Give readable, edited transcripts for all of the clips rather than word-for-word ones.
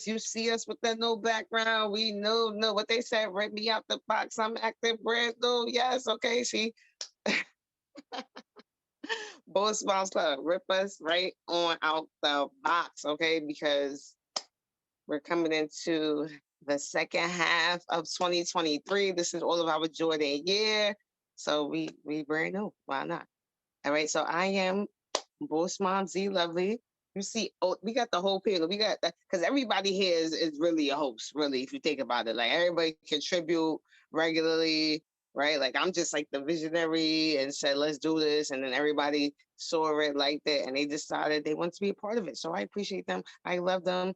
us. You see us with that no background. We know what they said. Rip me out the box. I'm active brand new. Yes, okay. She Boss Moms Club. Rip us right on out the box, okay? Because we're coming into the second half of 2023. This is all of our Jordan year. So we brand new. Why not? All right. So I am Boss Mom Z Lovely. You see, oh, we got the whole panel. We got that because everybody here is really a host, really, if you think about it. Like everybody contribute regularly, right? Like I'm just like the visionary and said, let's do this. And then everybody saw it, liked it, and they decided they want to be a part of it. So I appreciate them. I love them.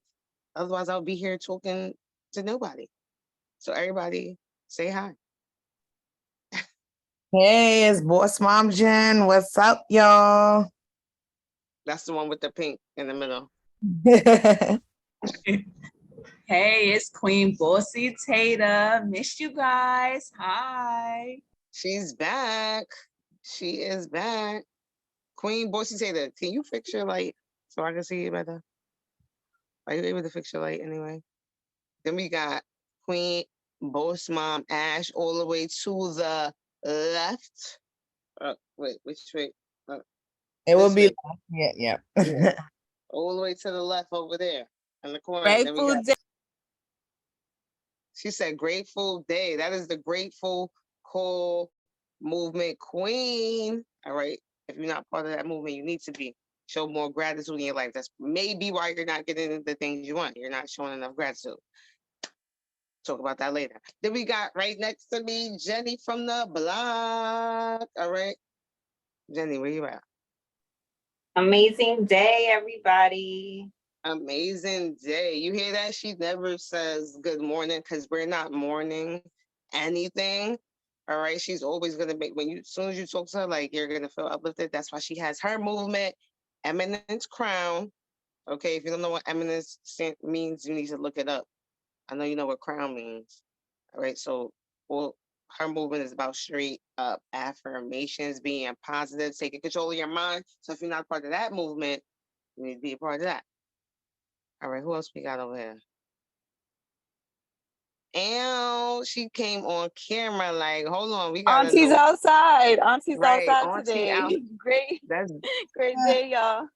Otherwise, I'll be here talking to nobody. So everybody say hi. Hey, it's Boss Mom Jen. What's up, y'all? That's the one with the pink in the middle. Hey, it's Queen Bossy Tater. Missed you guys. Hi. She's back. She is back. Queen Bossy Tater, can you fix your light so I can see you better? Are you able to fix your light anyway? Then we got Queen Boss Mom Ash all the way to the left. Wait, which way? It will be, way. yeah. All the way to the left over there in the corner. Grateful Day. She said Grateful Day. That is the Grateful Call Movement Queen. All right. If you're not part of that movement, you need to be. Show more gratitude in your life. That's maybe why you're not getting the things you want. You're not showing enough gratitude. Talk about that later. Then we got right next to me, Jenny from the block. All right. Jenny, where you at? Amazing day, everybody. Amazing day. You hear that? She never says good morning because we're not mourning anything. All right. She's always gonna make as soon as you talk to her, like you're gonna feel uplifted. That's why she has her movement, Eminence Crown. Okay, if you don't know what eminence means, you need to look it up. I know you know what crown means. All right. So well, her movement is about straight up affirmations, being positive, taking control of your mind. So if you're not part of that movement, you need to be a part of that. All right, who else we got over here? And she came on camera like, hold on, we got Auntie's outside. Auntie's right, outside Auntie today. out. Great, That's great day, y'all.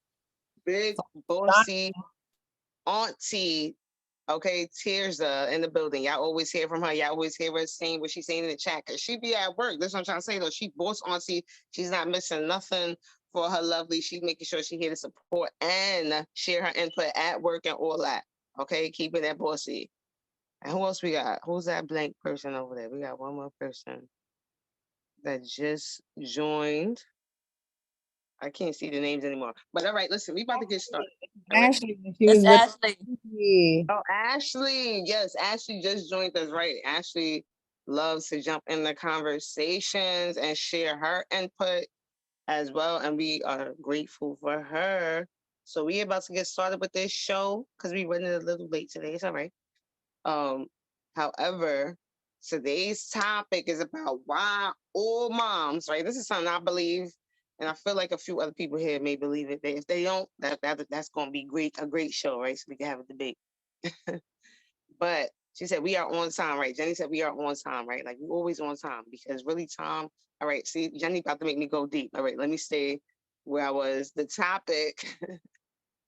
big bossy Auntie. Okay, Tears in the building. Y'all always hear from her. Y'all always hear her saying what she's saying in the chat. Cause she be at work. That's what I'm trying to say though. She boss Auntie. She's not missing nothing for her lovely. She's making sure she here to support and share her input at work and all that. Okay, keeping that bossy. And who else we got? Who's that blank person over there? We got one more person that just joined. I can't see the names anymore. But all right, listen, we about to get started. Ashley, It's Ashley. Oh, Ashley. Yes, Ashley just joined us, right? Ashley loves to jump in the conversations and share her input as well. And we are grateful for her. So we about to get started with this show because we running a little late today. It's all right. However, today's topic is about why all moms, right? This is something I believe, and I feel like a few other people here may believe it. If they don't, that's going to be a great show, right? So we can have a debate. But she said we are on time, right? Jenny said we are on time, right? Like we're always on time because really time. All right, see, Jenny about to make me go deep. All right, let me stay where I was. The topic,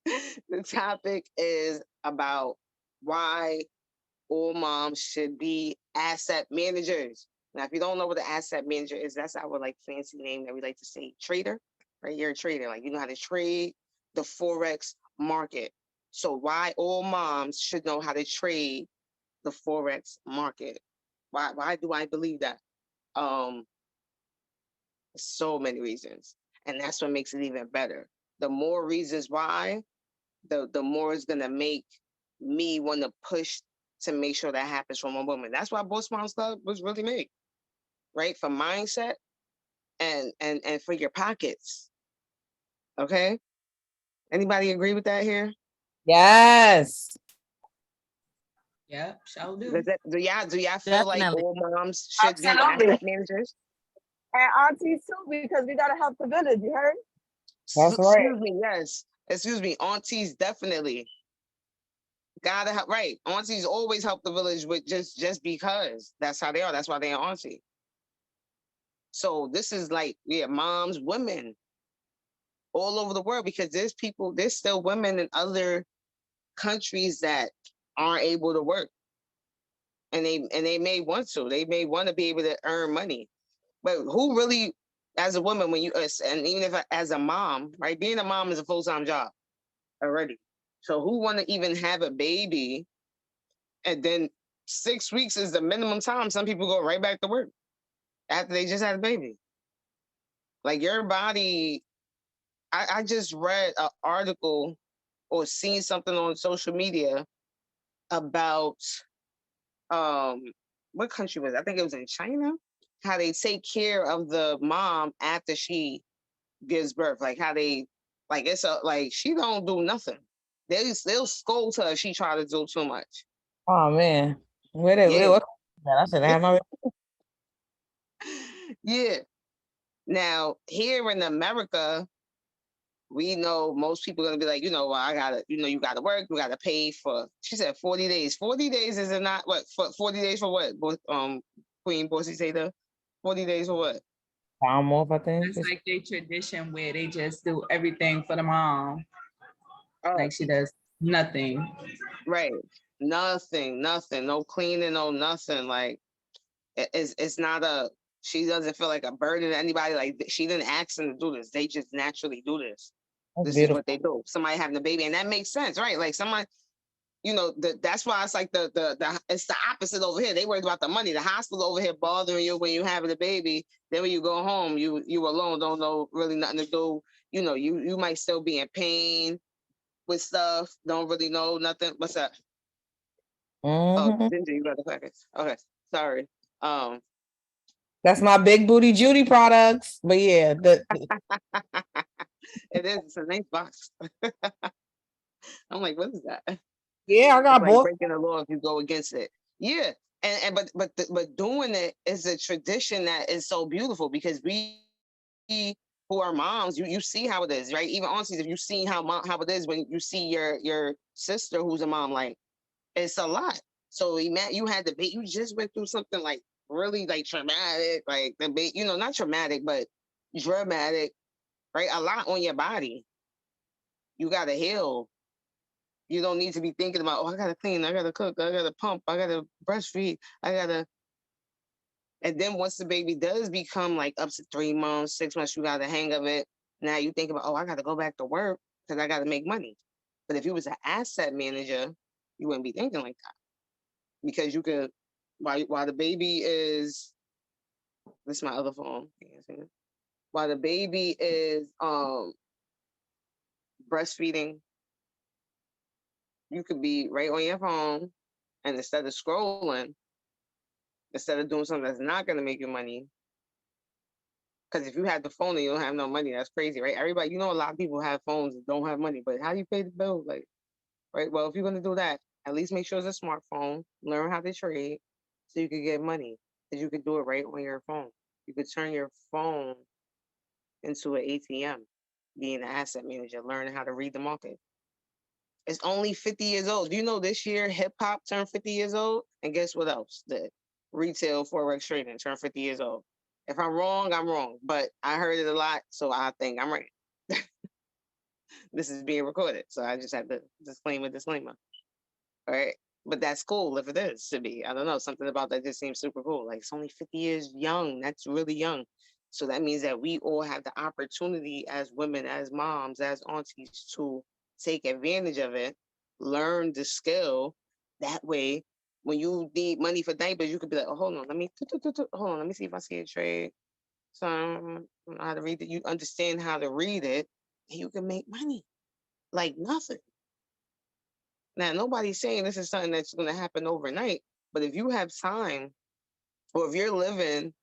the topic is about why all moms should be asset managers. Now, if you don't know what an asset manager is, that's our like fancy name that we like to say trader, right? You're a trader, like you know how to trade the Forex market. So why all moms should know how to trade the Forex market? Why do I believe that? Um, so many reasons. And that's what makes it even better. The more reasons why, the more it's gonna make me want to push to make sure that happens from a woman. That's why Boss Moms Club was really made, right? For mindset and for your pockets. Okay. Anybody agree with that here? Yes. Yep, shall do. Do y'all feel like all moms should be Absolutely. asset managers? And aunties too, because we gotta help the village. You heard? That's right. Excuse me, yes. Excuse me, aunties definitely. Gotta help, right? Aunties always help the village with just because that's how they are. That's why they're auntie. So this is like, yeah, moms, women all over the world, because there's still women in other countries that aren't able to work, and they may want to. They may want to be able to earn money, but who really, as a woman, when you and even if as a mom, right? Being a mom is a full time job already. So who want to even have a baby, and then 6 weeks is the minimum time. Some people go right back to work after they just had a baby. Like your body, I just read an article or seen something on social media about um what country was it? I think it was in China. How they take care of the mom after she gives birth, like how they it's a like she don't do nothing. They'll scold her if she try to do too much. Oh man. Yeah, What I should have my yeah. Now here in America, we know most people are gonna be like, well, I gotta, you gotta work, you gotta pay for. She said 40 days. 40 days is it not what? For 40 days for what? Queen Bossy Taylor, 40 days for what? time off, I think. It's like they tradition where they just do everything for the mom. Oh, Like she does nothing. right. Nothing, nothing, no cleaning, no nothing. Like it's not a. She doesn't feel like a burden to anybody. Like she didn't ask them to do this. They just naturally do this. That's This is beautiful. what they do. Somebody having a baby, and that makes sense, right? Like someone, that's why it's like the it's the opposite over here. They worried about the money. The hospital over here bothering you when you having a baby. Then when you go home, you alone, don't know really nothing to do. You might still be in pain with stuff. Don't really know nothing. What's up? Oh, Hmm. Ginger, you got the package. Okay, sorry. Um, That's my big booty Judy products. But yeah, it is. It's a nice box. I'm like, what is that? yeah, I It's got like both. breaking the law if you go against it. Yeah, and but doing it is a tradition that is so beautiful, because we who are moms, you see how it is, right? Even aunties, if you see how it is when you see your sister who's a mom, like it's a lot. So you had the baby, you just went through something like really like traumatic, like the baby, not traumatic, but dramatic, right? A lot on your body. You got to heal. You don't need to be thinking about, oh, I gotta clean, I gotta cook, I gotta pump, I gotta breastfeed, I gotta. And then once the baby does become like up to 3 months, 6 months, you got the hang of it. Now you think about, oh, I gotta go back to work because I gotta make money. But if you was an asset manager, you wouldn't be thinking like that, because you could, while the baby is, this is my other phone. While the baby is breastfeeding, you could be right on your phone, and instead of scrolling, instead of doing something that's not going to make you money. Because if you have the phone and you don't have no money, that's crazy, right? Everybody, a lot of people have phones and don't have money, but how do you pay the bill? Like, right? Well, if you're going to do that, at least make sure it's a smartphone, learn how to trade so you can get money, because you could do it right on your phone. You could turn your phone into an ATM, being an asset manager, learning how to read the market. It's only 50 years old. Do you know this year hip hop turned 50 years old? And guess what else? The retail Forex trading turned 50 years old. If I'm wrong, I'm wrong. But I heard it a lot, so I think I'm right. This is being recorded. So I just have to disclaimer. All right. But that's cool if it is to be. I don't know. Something about that just seems super cool. Like it's only 50 years young. That's really young. So that means that we all have the opportunity as women, as moms, as aunties to take advantage of it, learn the skill. That way, when you need money for diapers, you could be like, oh, hold on, hold on, let me see if I see a trade. So I don't know how to read it. You understand how to read it, and you can make money like nothing. Now, nobody's saying this is something that's going to happen overnight, but if you have time, or if you're living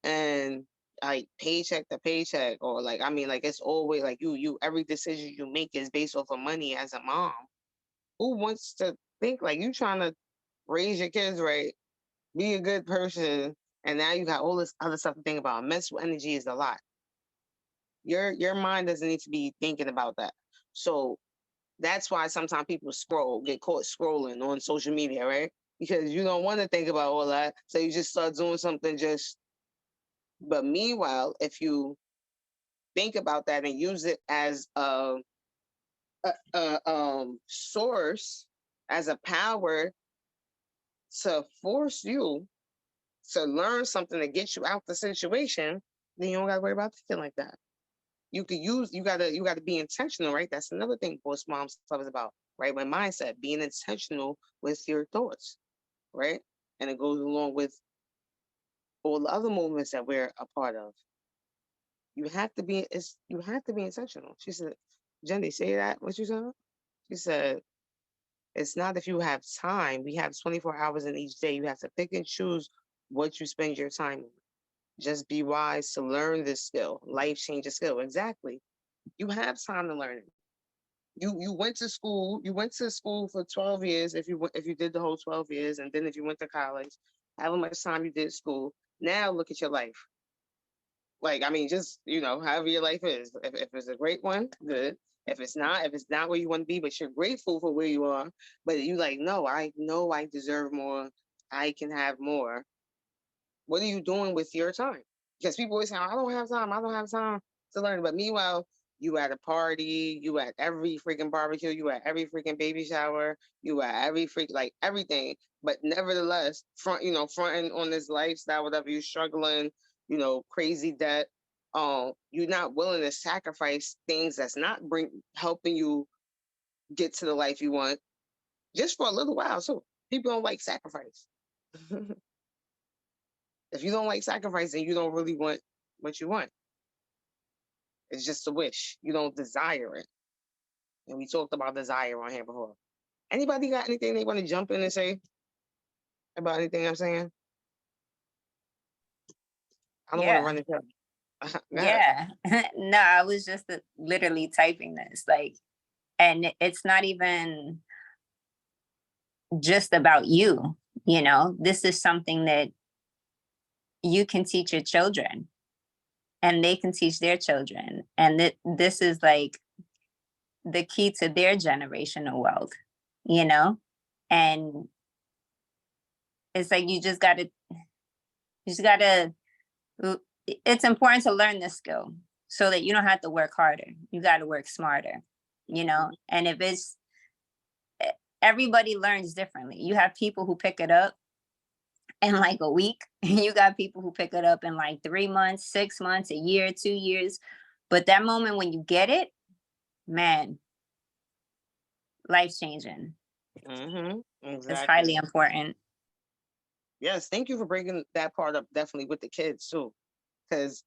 and like paycheck to paycheck, or like, I mean, like it's always like every decision you make is based off of money as a mom. Who wants to think like you trying to raise your kids right, be a good person, and now you got all this other stuff to think about? Mental energy is a lot. Your mind doesn't need to be thinking about that. So That's why sometimes people get caught scrolling on social media, right? Because you don't want to think about all that. So you just start doing something but meanwhile, if you think about that and use it as a source, as a power to force you to learn something to get you out the situation, then you don't gotta worry about thinking like that. You gotta be intentional, right? That's another thing Boss Mom stuff is about, right? My mindset, being intentional with your thoughts, right? And it goes along with all the other movements that we're a part of. You have to be intentional. She said, Jenny, say that what you said? She said, it's not if you have time. We have 24 hours in each day. You have to pick and choose what you spend your time on. Just be wise to learn this skill, life changing skill. Exactly. You have time to learn it. You went to school. You went to school for 12 years. If you did the whole 12 years, and then if you went to college, however much time you did school. Now look at your life. Like, I mean, just, however your life is. If it's a great one, good. If it's not where you want to be, but you're grateful for where you are, but you like, no, I know I deserve more. I can have more. What are you doing with your time? Because people always say, I don't have time. I don't have time to learn. But meanwhile, you at a party, you at every freaking barbecue, you at every freaking baby shower, you at every like everything. But nevertheless, fronting on this lifestyle, whatever you're struggling, crazy debt. You're not willing to sacrifice things that's not helping you get to the life you want, just for a little while. So people don't like sacrifice. If you don't like sacrifice, then you don't really want what you want. It's just a wish. You don't desire it. And we talked about desire on here before. Anybody got anything they want to jump in and say about anything I'm saying? I don't want to Yeah. run into Go ahead. Yeah. No, I was just literally typing this, like, and it's not even just about you, this is something that you can teach your children and they can teach their children. And this is like the key to their generational wealth, and it's like, it's important to learn this skill so that you don't have to work harder. You got to work smarter, and if it's, everybody learns differently. You have people who pick it up in like a week. You got people who pick it up in like 3 months, 6 months, a year, 2 years. But that moment when you get it, man, life changing. Exactly. It's highly important. Yes, thank you for bringing that part up, definitely with the kids too. Because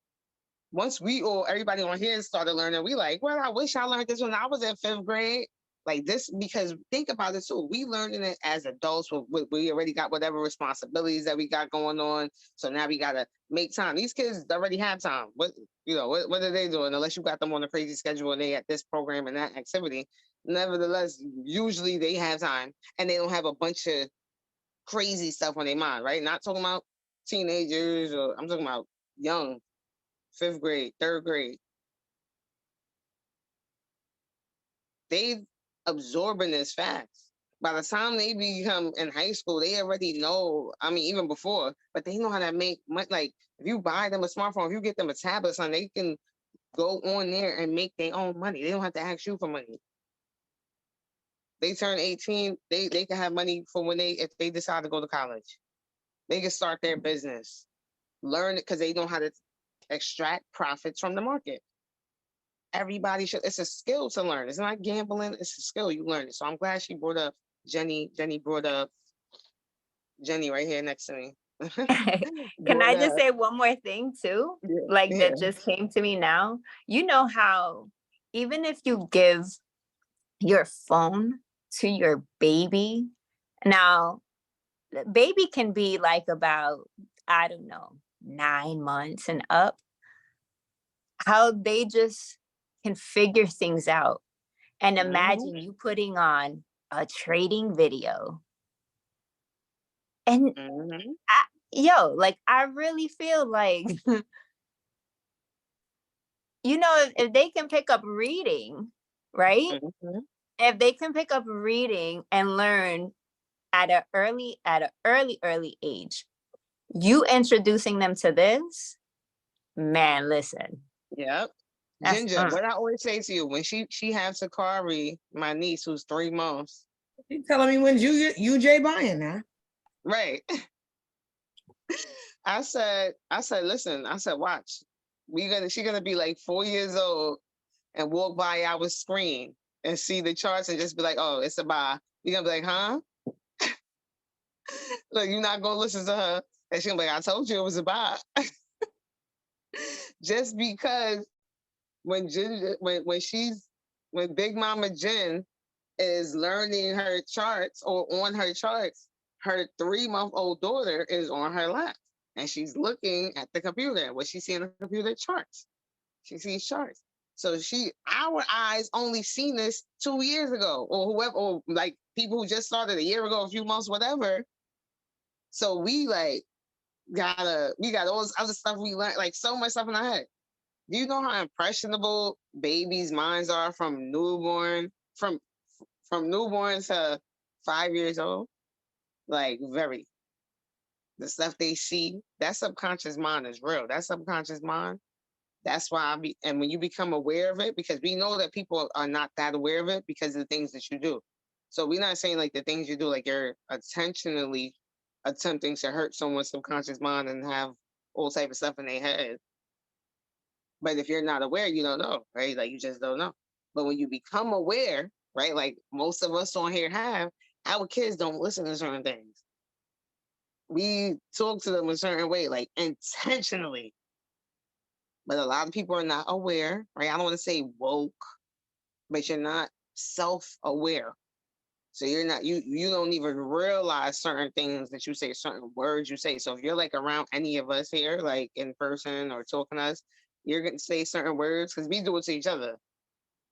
once everybody on here started learning, we like, well, I wish I learned this when I was in 5th grade. Like this, because think about it too. We learning it as adults. We already got whatever responsibilities that we got going on. So now we gotta make time. These kids already have time. What are they doing? Unless you got them on a crazy schedule and they at this program and that activity. Nevertheless, usually they have time and they don't have a bunch of crazy stuff on their mind, right? Not talking about teenagers, or I'm talking about young, 5th grade, 3rd grade. They absorbing this fast. By the time they become in high school, they already know. I mean, even before, but they know how to make money. Like if you buy them a smartphone, if you get them a tablet, son, they can go on there and make their own money. They don't have to ask you for money. They turn 18, they can have money for if they decide to go to college. They can start their business, learn it because they know how to extract profits from the market. Everybody should. It's a skill to learn. It's not gambling. It's a skill. You learn it. So I'm glad she brought up Jenny. Jenny brought up Jenny right here next to me. Can I just say one more thing too? Yeah. That just came to me now. You know how even if you give your phone to your baby, now the baby can be like about, I don't know, 9 months and up, how they just can figure things out. And imagine you putting on a trading video. And I really feel like, if they can pick up reading, right? if they can pick up reading and learn at early age, you introducing them to this, man, listen. Yep. That's Ginger, what I always say to you, when she has Sakari, my niece who's 3 months, You telling me when UJ buying now? right? I said, listen, I said, watch. She's gonna be like 4 years old and walk by our screen and see the charts and just be like, oh, it's a buy. You're gonna be like, huh? Look, you're not gonna listen to her. And she'll be like, I told you it was a buy. Just because when Ginger, when Big Mama Jen is learning her charts or on her charts, her 3-month-old daughter is on her lap and she's looking at the computer. What she see on the computer? Charts. She sees charts. So our eyes only seen this 2 years ago, or whoever, or like people who just started a year ago, a few months, whatever. So we got all this other stuff we learned, like so much stuff in our head. Do you know how impressionable babies' minds are from newborn to 5 years old? Like very. The stuff they see, that subconscious mind is real. That subconscious mind. That's why and when you become aware of it, because we know that people are not that aware of it because of the things that you do. So we're not saying like the things you do, like you're intentionally attempting to hurt someone's subconscious mind and have all type of stuff in their head. But if you're not aware, you don't know, right? Like you just don't know. But when you become aware, right? Like most of us on here have, our kids don't listen to certain things. We talk to them a certain way, like intentionally. But a lot of people are not aware, right? I don't want to say woke, but you're not self-aware. So you don't even realize certain things that you say, certain words you say. So if you're like around any of us here, like in person or talking to us, you're going to say certain words because we do it to each other.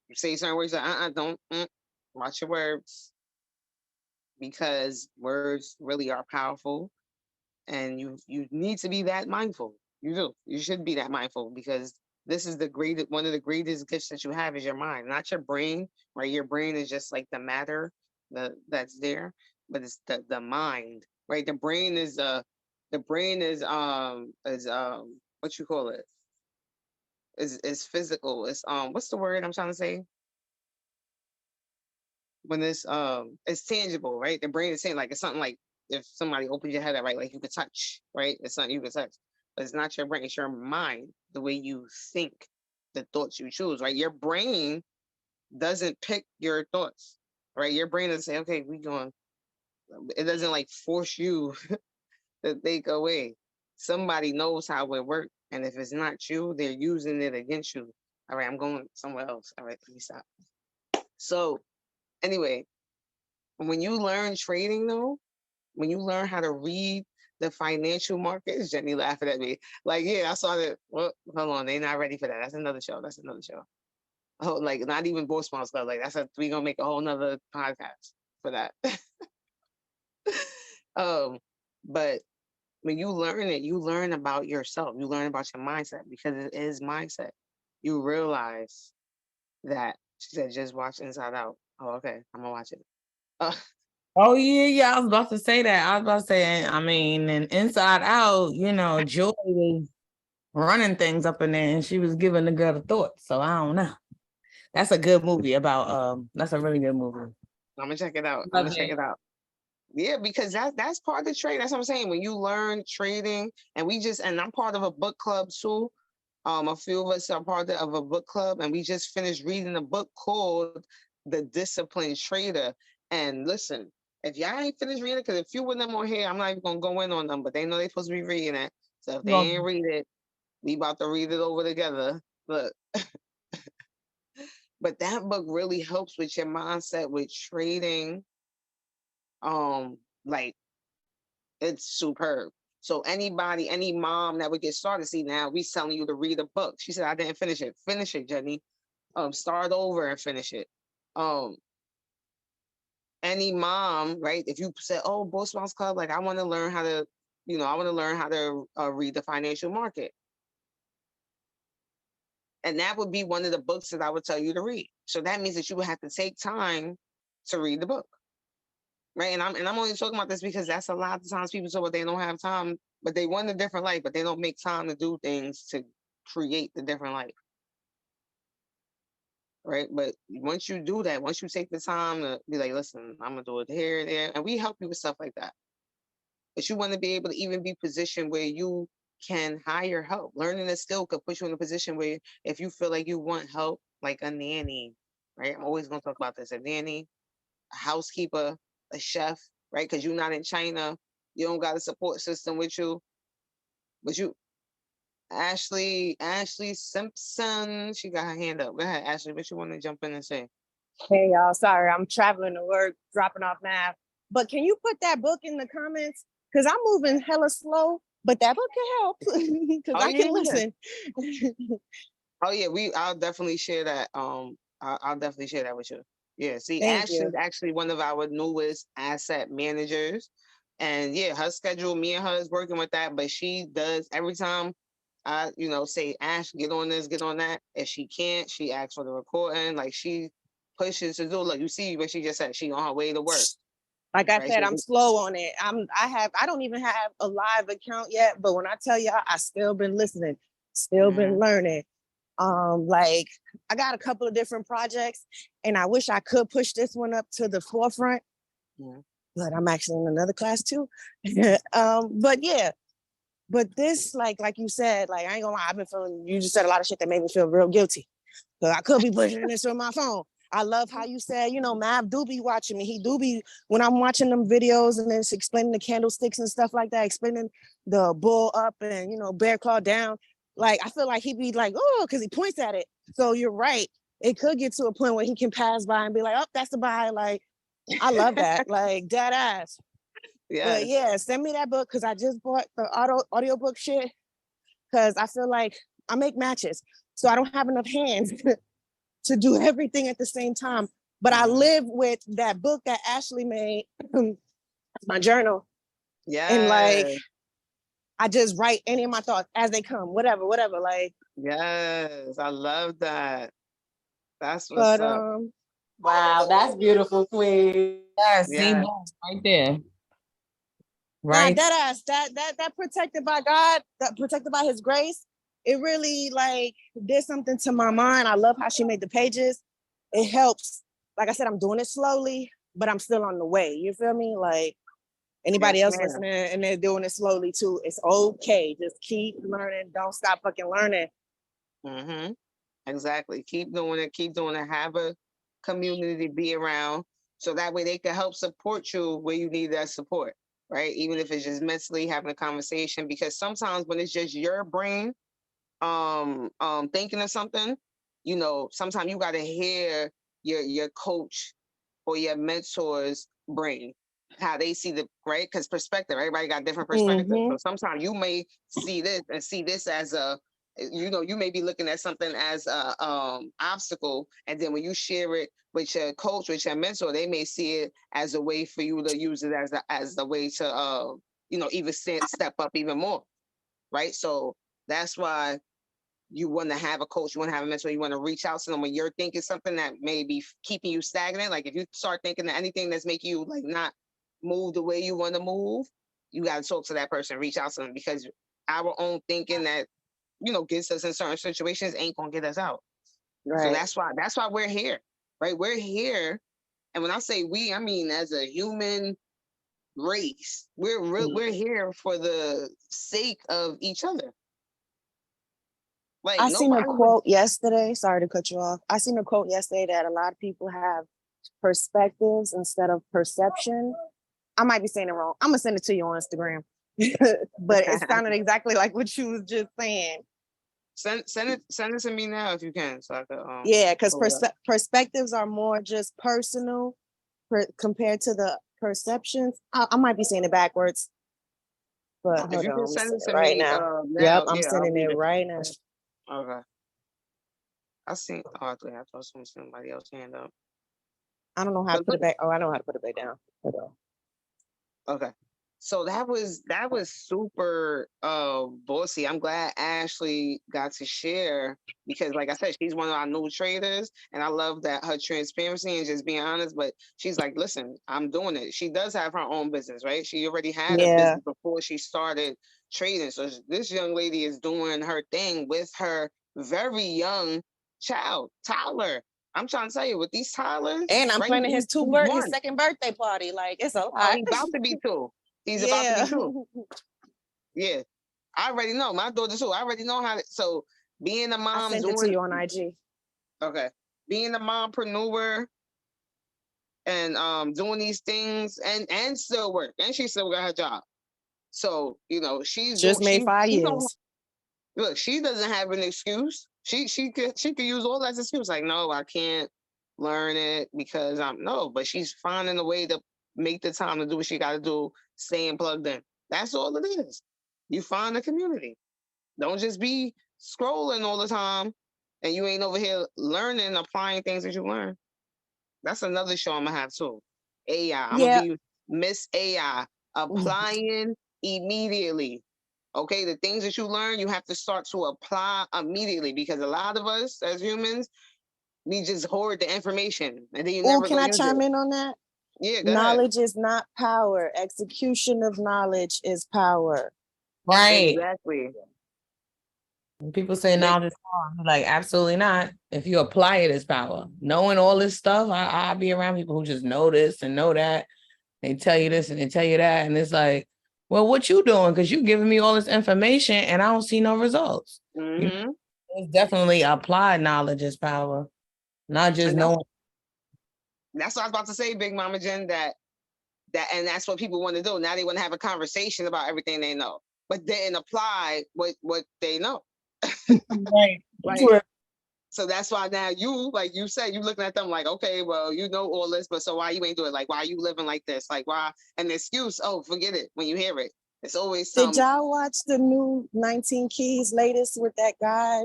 You say certain words like, don't, watch your words, because words really are powerful and you need to be that mindful. You do. You should be that mindful because this is one of the greatest gifts that you have is your mind, not your brain, right? Your brain is just like the matter that's there, but it's the mind, right? The brain is what you call it? Is physical. It's what's the word I'm trying to say? When it's tangible, right? The brain is saying like it's something like if somebody opens your head up, right? Like you could touch, right? It's something you could touch. But it's not your brain, it's your mind, the way you think, the thoughts you choose, right? Your brain doesn't pick your thoughts, right? Your brain doesn't say, okay, it doesn't like force you to think away. Somebody knows how it works. And if it's not you, they're using it against you. All right, I'm going somewhere else. All right, let me stop. So anyway, when you learn trading though, when you learn how to read the financial markets, Jenny laughing at me. Like, yeah, I saw that. Well, hold on, they're not ready for that. That's another show. Oh, like not even Boss Moms Club. Like we gonna make a whole nother podcast for that. But when you learn it, you learn about yourself. You learn about your mindset because it is mindset. You realize that she said just watch Inside Out. Oh, okay, I'm gonna watch it. Oh yeah. I was about to say that. I was about to say, I mean, and Inside Out, Joy was running things up in there, and she was giving the girl the thought. So I don't know. That's a good movie about. That's a really good movie. I'm gonna check it out. Love it. Yeah, because that's part of the trade. That's what I'm saying. When you learn trading, and I'm part of a book club too. A few of us are part of a book club, and we just finished reading a book called The Disciplined Trader. And listen, if y'all ain't finished reading it, because a few of them on here, I'm not even gonna go in on them, but they know they're supposed to be reading it. So if they ain't read it, we about to read it over together. Look. But that book really helps with your mindset with trading. Like it's superb. So any mom that would get started, see now we telling you to read a book. She said, I didn't finish it. Finish it, Jenny. Start over and finish it. Any mom, right? If you said, oh, Boss Moms Club, like I want to learn how to, read the financial market. And that would be one of the books that I would tell you to read. So that means that you would have to take time to read the book. Right. And I'm only talking about this because that's a lot of times people say, well, they don't have time, but they want a different life, but they don't make time to do things to create the different life. Right. But once you do that, once you take the time to be like, listen, I'm gonna do it here and there, and we help you with stuff like that. But you want to be able to even be positioned where you can hire help. Learning a skill could put you in a position where if you feel like you want help, like a nanny, right? I'm always gonna talk about this: a nanny, a housekeeper, a chef, right? Because you're not in China, you don't got a support system with you. But you, Ashley Simpson, she got her hand up. Go ahead, Ashley. What you want to jump in and say? Hey y'all, sorry, I'm traveling to work, dropping off math. But can you put that book in the comments? Because I'm moving hella slow, but that book can help because Oh I can yeah, listen. oh yeah. I'll definitely share that. I'll definitely share that with you. Yeah. See, Thank Ashley's you. actually one of our newest asset managers, and yeah, her schedule. Me and her is working with that, but she does every time. I, say, Ash, get on this, get on that. If she can't, she asks for the recording. Like she pushes to do. Look, you see what she just said. She on her way to work, Like I right? said, So I'm slow on it. I don't even have a live account yet, but when I tell you, I still been listening, still been learning. Like I got a couple of different projects, and I wish I could push this one up to the forefront, but I'm actually in another class too. But yeah, but this, like you said, like I ain't gonna lie, I've been feeling. You just said a lot of shit that made me feel real guilty. So I could be pushing this from my phone. I love how you said, Mav do be watching me. He do be, when I'm watching them videos and it's explaining the candlesticks and stuff like that, explaining the bull up and, bear claw down. Like, I feel like he'd be like, oh, because he points at it. So you're right. It could get to a point where he can pass by and be like, oh, that's the buy. Like, I love that. Like, dead ass. But yes. yeah, send me that book because I just bought the audiobook shit because I feel like I make matches. So I don't have enough hands to do everything at the same time. But I live with that book that Ashley made, my journal. And like, Yes. I just write any of my thoughts as they come, whatever. Like, Yes. I love that. That's what's but up. Wow, that's beautiful, Queen. Yeah, see, Yeah. boom, right there. nah, Right. that ass, that protected by God, that protected by his grace, it really like did something to my mind. I love how she made the pages. It helps. Like I said, I'm doing it slowly, but I'm still on the way. You feel me? Like anybody Yes, else ma'am. listening and they're doing it slowly too, it's okay. Just keep learning. Don't stop fucking learning. Mm-hmm. Exactly. Keep doing it. Keep doing it. Have a community to be around so that way they can help support you where you need that support, right? Even if it's just mentally having a conversation, because sometimes when it's just your brain thinking of something, sometimes you got to hear your coach or your mentor's brain, how they see the right, because perspective, everybody got different perspectives. So sometimes you may see this and see this as you may be looking at something as a obstacle, and then when you share it with your coach, with your mentor, they may see it as a way for you to use it as a way to even step up even more, right? So that's why you want to have a coach, you want to have a mentor, you want to reach out to them when you're thinking something that may be keeping you stagnant. Like if you start thinking that anything that's making you like not move the way you want to move, you got to talk to that person, reach out to them, because our own thinking that gets us in certain situations ain't gonna get us out. Right. So that's why we're here, right? We're here, and when I say we, I mean as a human race, we're here for the sake of each other. Like I seen a nobody would. quote yesterday. Sorry to cut you off. I seen a quote yesterday that a lot of people have perspectives instead of perception. I might be saying it wrong. I'm gonna send it to you on Instagram. But it sounded exactly like what you was just saying. Send it to me now if you can, so I could. Yeah, because perspectives are more just personal compared to the perceptions. I might be saying it backwards, but If hold you on, can I'm send it sending to it right me now. now, Yep, I'm yeah, I'll sending read it it. right now. Okay. I seen. Oh, I thought somebody else hand up. I don't know how to put it back. Oh, I know how to put it back down. Hold on. Okay. So that was super bossy. I'm glad Ashley got to share because like I said, she's one of our new traders and I love that her transparency and just being honest, but she's like, listen, I'm doing it. She does have her own business, right? She already had a Yeah. business before she started trading. So this young lady is doing her thing with her very young child, Tyler. I'm trying to tell you, with these Tylers, And I'm right? planning his He's his one. second birthday party. Like it's a Oh, lot. he's about to be two. He's about to Yeah. be two. Yeah. I already know. My daughter too. I already know how to so being a I mom sent it to doing you on IG. okay. Being a mompreneur and doing these things and still work. And she still got her job. So, you know, she's Just doing made 5 she don't years. look, she doesn't have an excuse. She could use all that as excuse. Like, no, I can't learn it because I'm no, but she's finding a way to make the time to do what she gotta do, staying plugged in. That's all it is. You find a community. Don't just be scrolling all the time and you ain't over here learning, applying things that you learn. That's another show I'm gonna have too. AI. I'm gonna Yeah. be Miss AI. Applying immediately. Okay, the things that you learn, you have to start to apply immediately because a lot of us as humans, we just hoard the information and then you Oh, never can go I use chime it. in on that? Yeah, go ahead. Knowledge is not power. Execution of knowledge is power. Right. Exactly. When people say They- knowledge is power, I'm like, absolutely not. If you apply it as power, knowing all this stuff, I be around people who just know this and know that. They tell you this and they tell you that, and it's like, well, what you doing? Because you giving me all this information and I don't see no results. You know, Mhm. it's definitely applied knowledge is power, not just And knowing. that's what I was about to say, Big Mama Jen, that and that's what people want to do. Now they want to have a conversation about everything they know, but then apply what they know. Right. Like, so that's why now you, like you said, you looking at them like, okay, well, you know all this, but so why you ain't do it? Like, why you living like this? Like, why? And the excuse, oh, forget it. When you hear it, it's always Did some. y'all watch the new 19 Keys latest with that guy,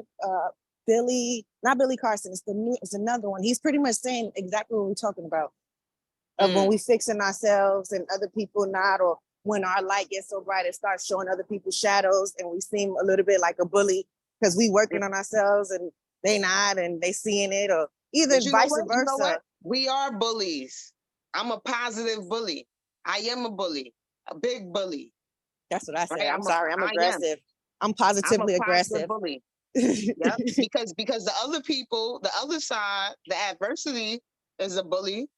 Billy? Not Billy Carson. It's another one. He's pretty much saying exactly what we're talking about. Of when we fixing ourselves and other people not, or when our light gets so bright, it starts showing other people's shadows, and we seem a little bit like a bully because we working on ourselves and they not, and they seeing it, or either But you know vice what? You know versa. what? We are bullies. I'm a positive bully. I am a bully, a big bully. That's what I said. Right? I'm sorry. I'm I am. aggressive. I'm I'm positively a positive aggressive. bully. Yep. Because the other people, the other side, the adversity is a bully.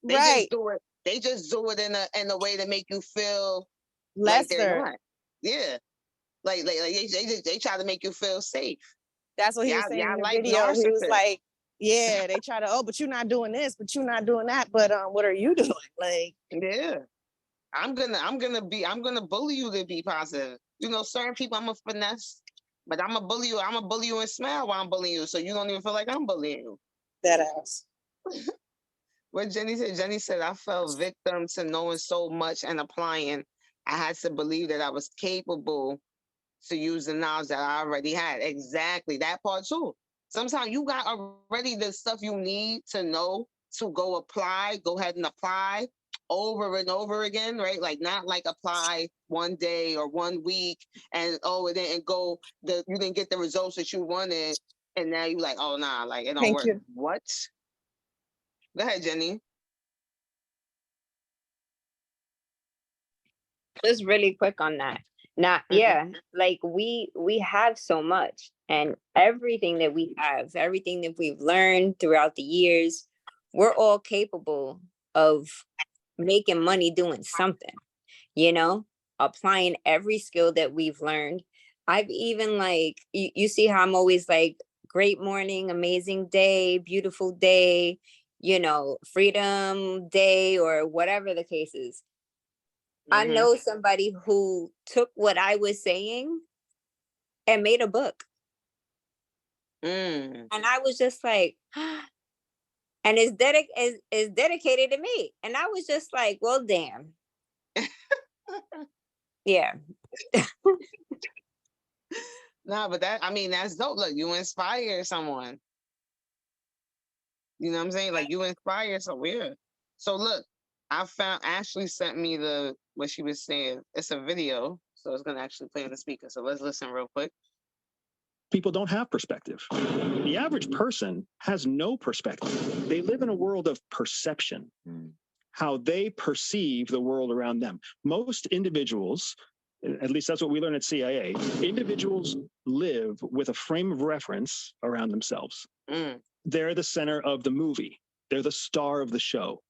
They Right. just do it. They just do it in a way to make you feel like they're Lesser. not. Yeah. Like they try to make you feel safe. That's what he was saying in the Like video. He was narcissists. like, yeah, they try to, oh, but you're not doing this, but you're not doing that. But what are you doing? Like, Yeah. I'm gonna bully you to be positive. You know, certain people I'm a finesse, but I'm a bully you. I'm a bully you and smile while I'm bullying you, so you don't even feel like I'm bullying you. that ass. What Jenny said, I fell victim to knowing so much and applying. I had to believe that I was capable to use the knowledge that I already had. Exactly. That part too. Sometimes you got already the stuff you need to know to go apply, go ahead and apply over and over again, right? Like not like apply one day or 1 week and it didn't go you didn't get the results that you wanted. And now you like, oh nah, like it don't Thank work. you. What? Go ahead, Jenny. Just really quick on that. Now, yeah, like we have so much, and everything that we have, everything that we've learned throughout the years, we're all capable of making money doing something, you know, applying every skill that we've learned. I've even like you see how I'm always like, great morning, amazing day, beautiful day, you know, freedom day, or whatever the case is. I know somebody who took what I was saying and made a book. And I was just like, and it's dedicated to me. And I was just like, well, damn. Yeah. No, but that's dope. Look, you inspire someone. You know what I'm saying? Like you inspire someone. Yeah. So look, I found Ashley sent me what she was saying. It's a video, so it's gonna actually play on the speaker. So let's listen real quick. People don't have perspective. The average person has no perspective. They live in a world of perception, how they perceive the world around them. Most individuals, at least that's what we learn at CIA, individuals live with a frame of reference around themselves. Mm. They're the center of the movie. They're the star of the show.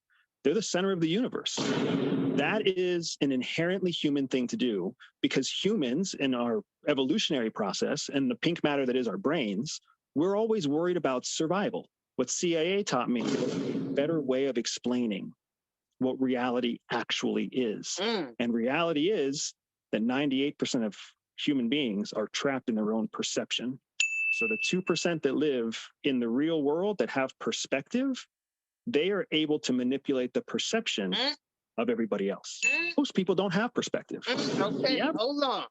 They're the center of the universe. That is an inherently human thing to do because humans in our evolutionary process and the pink matter that is our brains, we're always worried about survival. What CIA taught me was a better way of explaining what reality actually is. Mm. And reality is that 98% of human beings are trapped in their own perception. So the 2% that live in the real world that have perspective, they are able to manipulate the perception of everybody else. Most people don't have perspective. Okay, Yeah. hold on.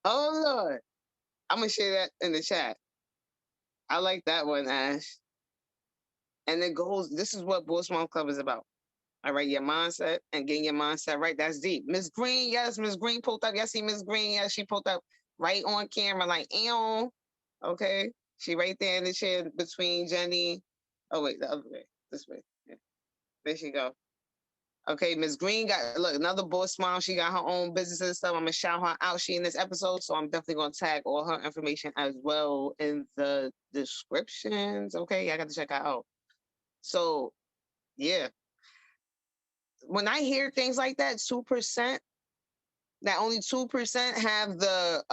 I'm gonna share that in the chat. I like that one, Ash. And it goes, this is what Boss Mom Club is about. All right, your mindset and getting your mindset right. That's deep. Miss Green, yes, Miss Green pulled up. Yes, see Miss Green, yes, she pulled up right on camera, like, ew. Okay. She right there in the chair between Jenny. Oh, wait, the other way. This way. Yeah. There she go. Okay, Miss Green got, look, another boss mom. She got her own business and stuff. I'm gonna shout her out. She in this episode, so I'm definitely gonna tag all her information as well in the descriptions. Okay, I got to check her out. So, yeah, when I hear things like that, 2%, that only 2% have the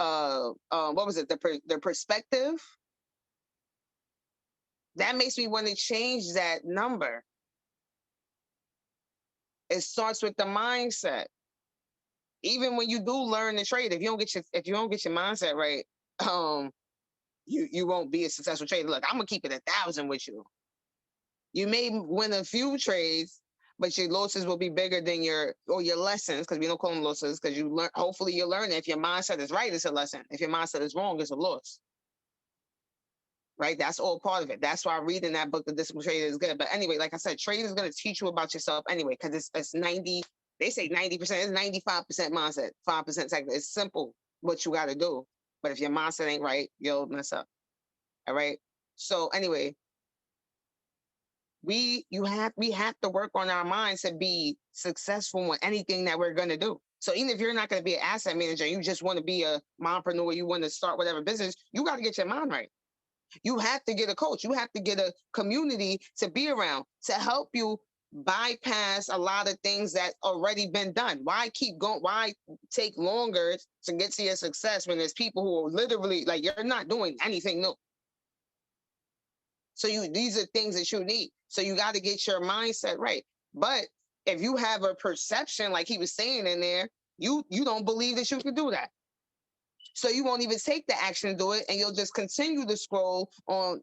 what was it, the perspective, that makes me want to change that number. It starts with the mindset. Even when you do learn the trade, if you don't get your mindset right, you won't be a successful trader. Look, I'm gonna keep it 1,000 with you. You may win a few trades, but your losses will be bigger than your lessons, because we don't call them losses, because you learn. Hopefully, you learn. If your mindset is right, it's a lesson. If your mindset is wrong, it's a loss. Right? That's all part of it. That's why reading that book, The Disciplined Trader, is good. But anyway, like I said, trading is going to teach you about yourself anyway, because it's 90. They say 90%. It's 95% mindset, 5% technical. It's simple what you got to do. But if your mindset ain't right, you'll mess up. All right. So anyway, we have to work on our minds to be successful in anything that we're going to do. So even if you're not going to be an asset manager, you just want to be a mompreneur, you want to start whatever business, you got to get your mind right. You have to get a coach. You have to get a community to be around to help you bypass a lot of things that already been done. Why keep going? Why take longer to get to your success when there's people who are literally like, you're not doing anything new. So these are things that you need. So you got to get your mindset right. But if you have a perception, like he was saying in there, you don't believe that you can do that. So you won't even take the action to do it, and you'll just continue to scroll on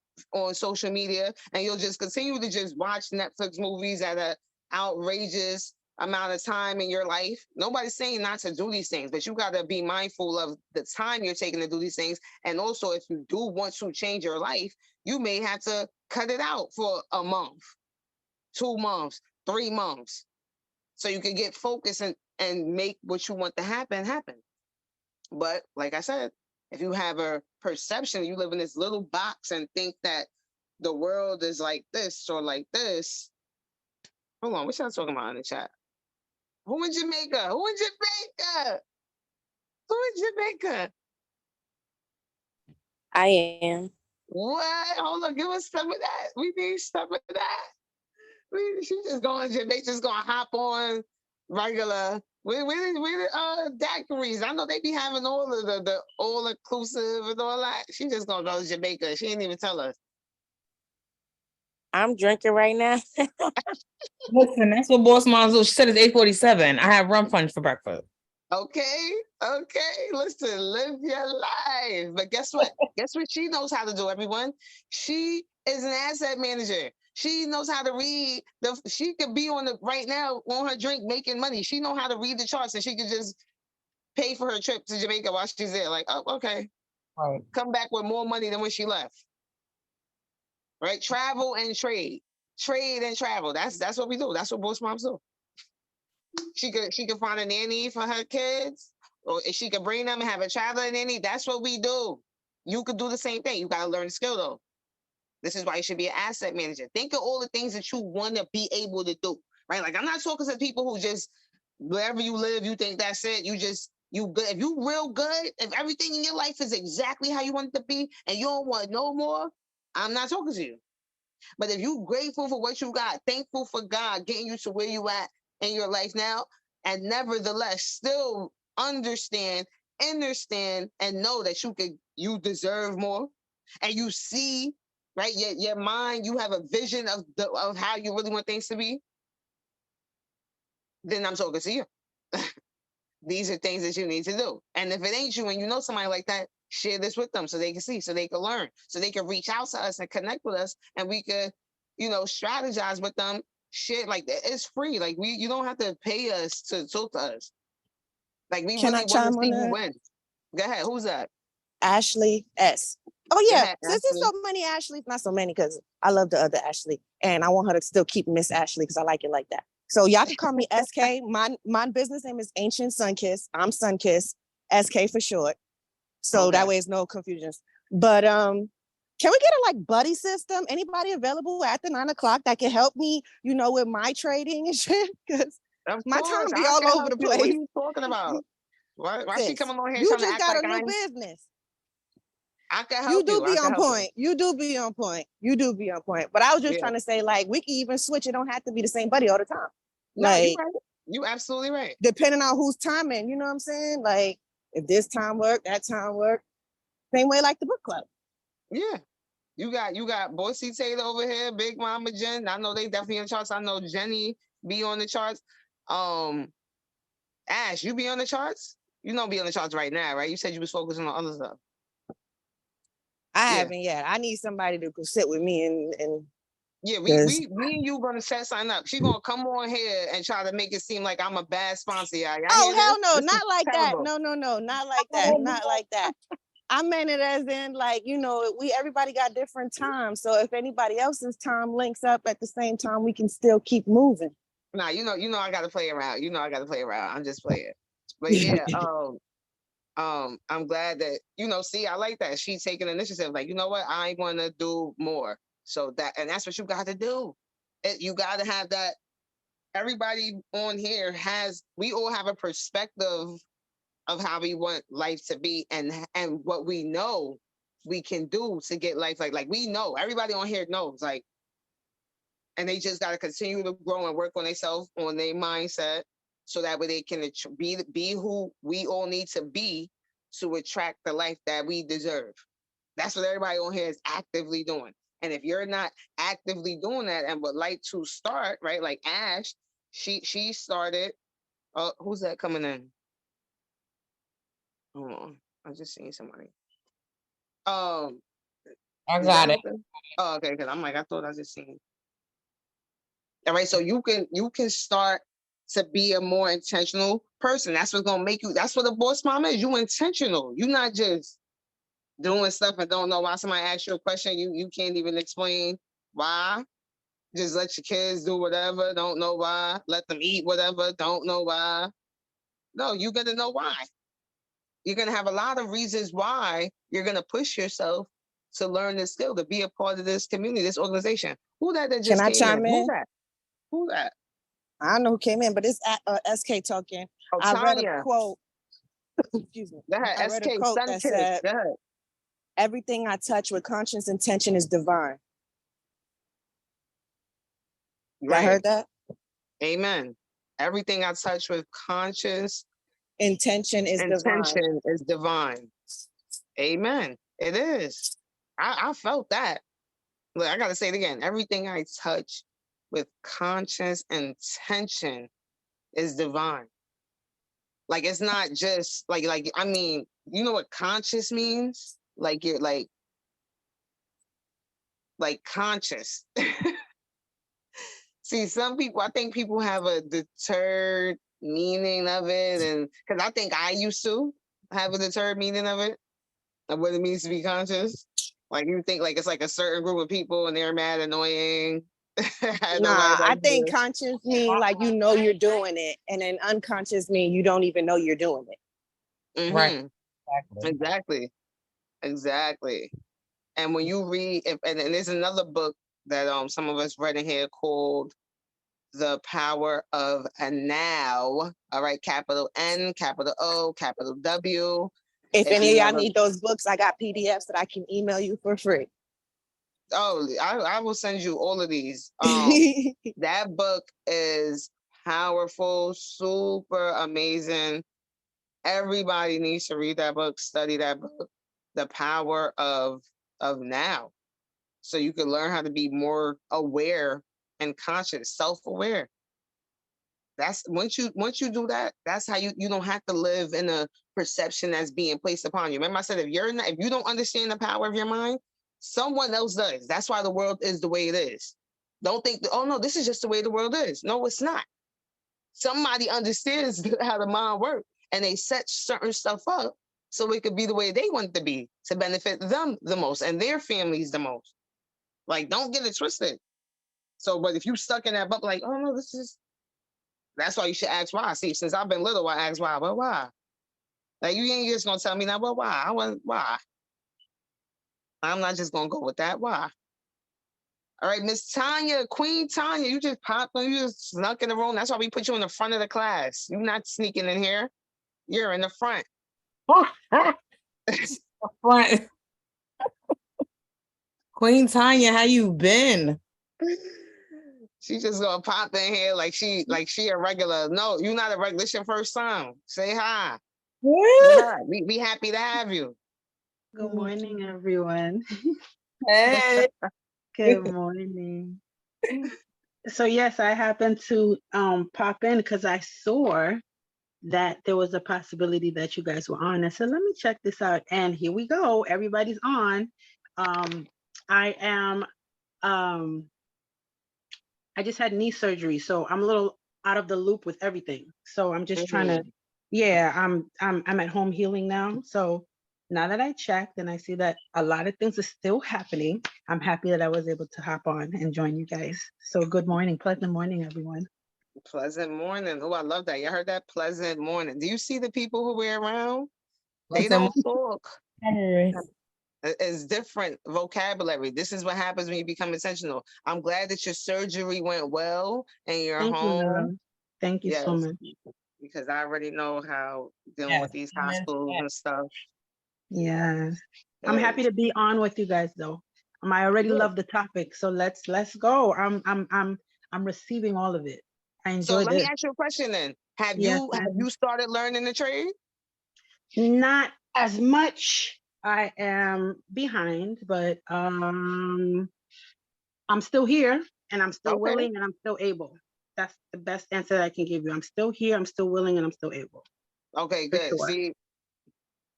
social media, and you'll just continue to just watch Netflix movies at an outrageous amount of time in your life. Nobody's saying not to do these things, but you got to be mindful of the time you're taking to do these things. And also, if you do want to change your life, you may have to cut it out for a month, 2 months, 3 months, so you can get focused and make what you want to happen. But like I said, if you have a perception, you live in this little box and think that the world is like this or like this. Hold on, what y'all talking about in the chat? Who in Jamaica? Who in Jamaica? Who in Jamaica? I am. What? Hold on, give us some of that. We need some of that. She just going to Jamaica, just gonna hop on regular. Where the daiquiris? I know they be having all of the all inclusive and all that. She just gonna go to Jamaica. She didn't even tell us. I'm drinking right now. Listen, that's what boss moms do. She said it's 8:47. I have rum punch for breakfast. Okay. Listen, live your life. But guess what? Guess what she knows how to do, everyone? She is an asset manager. She knows how to read. She could be right now on her drink making money. She know how to read the charts, and she could just pay for her trip to Jamaica while she's there. Like, oh, okay. Right. Come back with more money than when she left. Right? Travel and trade. Trade and travel. That's what we do. That's what boss moms do. She could find a nanny for her kids, or if she could bring them and have a traveling nanny. That's what we do. You could do the same thing. You gotta learn the skill though. This is why you should be an asset manager. Think of all the things that you want to be able to do, right? Like I'm not talking to people who just wherever you live, you think that's it. You good. If you real good, if everything in your life is exactly how you want it to be, and you don't want no more, I'm not talking to you. But if you grateful for what you got, thankful for God getting you to where you at in your life now, and nevertheless still understand, and know that you deserve more, and you see, right, your mind, you have a vision of how you really want things to be, then I'm talking to you. These are things that you need to do. And if it ain't you and you know somebody like that, share this with them so they can see, so they can learn, so they can reach out to us and connect with us, and we could, strategize with them. Shit, like it's free. Like you don't have to pay us to talk to us. Like we Can I really want to chime on see who that? wins. Go ahead. Who's that? Ashley S. Oh Go yeah, ahead, since there's Ashley. so many Ashleys, not so many because I love the other Ashley, and I want her to still keep Miss Ashley because I like it like that. So y'all can call me SK. My business name is Ancient Sunkiss. I'm Sunkiss, SK for short. So Okay. that way it's no confusions. But can we get a like buddy system? Anybody available after 9 o'clock that can help me, with my trading and shit? Because Of my course, time be I all can over help the you. What are place. you talking about? Why she Sis, coming on here you trying to just act got like a new I'm? business. I can You help do you. I be can on help you. point. You do be on point. You do be on point. But I was just Yeah. trying to say, like, we can even switch. It don't have to be the same buddy all the time. No, you Like, right. You absolutely right. depending on who's timing, you know what I'm saying? Like, if this time work, that time work. Same way like the book club. Yeah. You got Boise Taylor over here, Big Mama Jen. I know they definitely in the charts. I know Jenny be on the charts. Ash, you be on the charts? You don't be on the charts right now, right? You said you was focusing on other stuff. I Yeah. haven't yet. I need somebody to sit with me and Yeah, Yes. me and you gonna set something up. She gonna come on here and try to make it seem like I'm a bad sponsor. Y'all oh hear hell this? no, This is not like that. terrible. No, not like that. Not like that. I meant it as in like, we everybody got different times. So if anybody else's time links up at the same time, we can still keep moving. Nah, I gotta play around. I gotta play around. I'm just playing. But yeah, I'm glad that, see, I like that. She's taking initiative. Like, you know what? I want to do more. So and that's what you got to do. You got to have that. Everybody on here we all have a perspective of how we want life to be, and what we know we can do to get life like we know. Everybody on here knows, like, and they just got to continue to grow and work on themselves, on their mindset, so that way they can be who we all need to be to attract the life that we deserve. That's what everybody on here is actively doing. And if you're not actively doing that and would like to start, right, like Ash, she started. Who's that coming in? Hold on, I just seen somebody. I Is got that it. open? Oh, okay. Because I'm like, I thought I just seen. All right, so you can start to be a more intentional person. That's what's gonna make you. That's what a boss mom is. You intentional. You're not just doing stuff and don't know why. Somebody asks you a question, you can't even explain why. Just let your kids do whatever. Don't know why. Let them eat whatever. Don't know why. No, you gotta know why. You're gonna have a lot of reasons why you're gonna push yourself to learn this skill, to be a part of this community, this organization. Who that just Can I came in? chime Who in? that? Who that? I don't know who came in, but it's SK talking. Oh, I read a Tanya. quote. Excuse me. Go ahead. I read a SK quote Sun that Kids. said, Go ahead. "Everything I touch with conscious intention is divine." Y'all Right. heard that? Amen. Everything I touch with conscious Intention is divine. intention is divine. Amen. It is. I felt that. Look, I gotta say it again. Everything I touch with conscious intention is divine. Like it's not just like I mean, you know what conscious means? Like you're like conscious. See, some people, I think people have a deterred meaning of it, and because I think I used to have a deterred meaning of it, of what it means to be conscious. Like you think like it's like a certain group of people and they're mad annoying, I know, Nah, right? I That's think good. conscious mean like you know you're doing it, and then unconscious mean you don't even know you're doing it. Right. Mhm. Exactly. Exactly. Exactly. And when you read, and there's another book that some of us read in here called The Power of a Now. All right, capital N, capital O, capital W. If If any you of y'all never, need those books, I got PDFs that I can email you for free. oh, I will send you all of these. That book is powerful, super amazing. Everybody needs to read that book, study that book. The Power of Now, so you can learn how to be more aware and conscious, self-aware. That's once you do that, that's how you don't have to live in a perception that's being placed upon you. Remember, I said if you don't understand the power of your mind, someone else does. That's why the world is the way it is. Don't think, oh no, this is just the way the world is. No, it's not. Somebody understands how the mind works, and they set certain stuff up so it could be the way they want it to be to benefit them the most and their families the most. Like, don't get it twisted. So, but if you stuck in that bubble, like, oh no, that's why you should ask why. See, since I've been little, I ask why. Well, why? Like, you ain't just gonna tell me now, well, why? Why? I'm not just gonna go with that. Why? All right, Miss Tanya, Queen Tanya, you just popped on, you just snuck in the room. That's why we put you in the front of the class. You're not sneaking in here. You're in the front. Front. Queen Tanya, how you been? She just gonna pop in here like she a regular. No, you're not a regular. It's your first time. Say hi. Say hi. We happy to have you. Good morning, everyone. Hey. Good morning. So yes, I happened to pop in because I saw that there was a possibility that you guys were on. I said, let me check this out. And here we go. Everybody's on. I am I just had knee surgery, so I'm a little out of the loop with everything. So I'm just trying to, yeah, I'm at home healing now. So now that I checked and I see that a lot of things are still happening, I'm happy that I was able to hop on and join you guys. So good morning, pleasant morning, everyone. Pleasant morning. Oh, I love that. You heard that? Pleasant morning. Do you see the people who we're around? They don't talk. It's different vocabulary. This is what happens when you become intentional. I'm glad that your surgery went well and you're Thank you, home. love. Thank you so Yes, much. because I already know how dealing with these hospitals and stuff. Yes. I'm happy is. to be on with you guys though. I already Good. love the topic. So let's go. I'm receiving all of it. I So enjoy let me this. ask you a question then. Have Yes, you started learning the trade? not as much. I am behind, but I'm still here and I'm still Okay. willing and I'm still able. That's the best answer I can give you. I'm still here, I'm still willing, and I'm still able. Okay, For good. sure. See,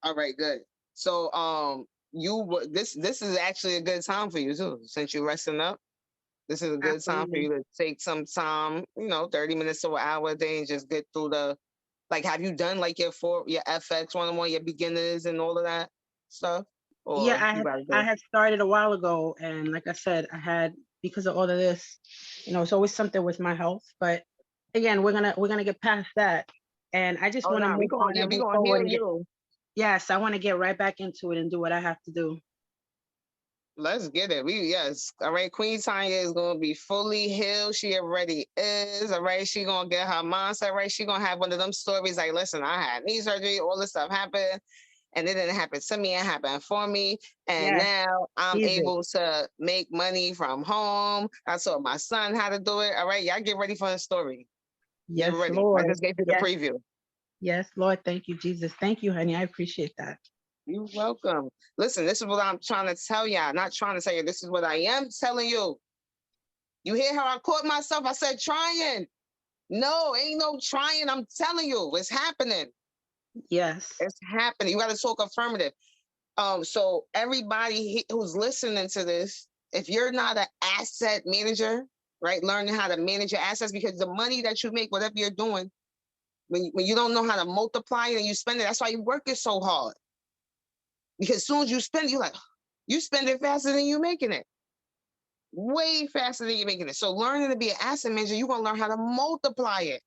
all right, good. So this is actually a good time for you too, since you're resting up. This is a good time for Absolutely. you to take some time, 30 minutes to an hour a day and just get through like, have you done like your FX 101, your beginners and all of that stuff? Or Yeah, you gotta I go? had started a while ago, and like I said, I had, because of all of this, it's always something with my health. But again, we're gonna get past that, and I just Oh want to no, move on and we move gonna forward heal and get. you. Yes, I want to get right back into it and do what I have to do. Let's get it. Yes. All right. Queen Tanya is gonna be fully healed. She already is. All right. She gonna get her mindset right. She gonna have one of them stories like, listen, I had knee surgery, all this stuff happened, and it didn't happen to me, it happened for me. And Yes, now I'm easy. able to make money from home. I taught my son how to do it. All right, y'all get ready for the story. Get Yes, ready. Lord. I just gave you the Yes, preview. yes, Lord. Thank you, Jesus. Thank you, honey. I appreciate that. You're welcome. Listen, this is what I'm trying to tell y'all. Not trying to tell you. This is what I am telling you. You hear how I caught myself? I said trying. No, ain't no trying. I'm telling you, it's happening. Yes. It's happening. You got to talk affirmative. So everybody who's listening to this, if you're not an asset manager, right, learning how to manage your assets, because the money that you make, whatever you're doing, when you don't know how to multiply it and you spend it, that's why you work it so hard. Because as soon as you spend it, you spend it faster than you making it. way faster than you're making it. So learning to be an asset manager, you're gonna learn how to multiply it.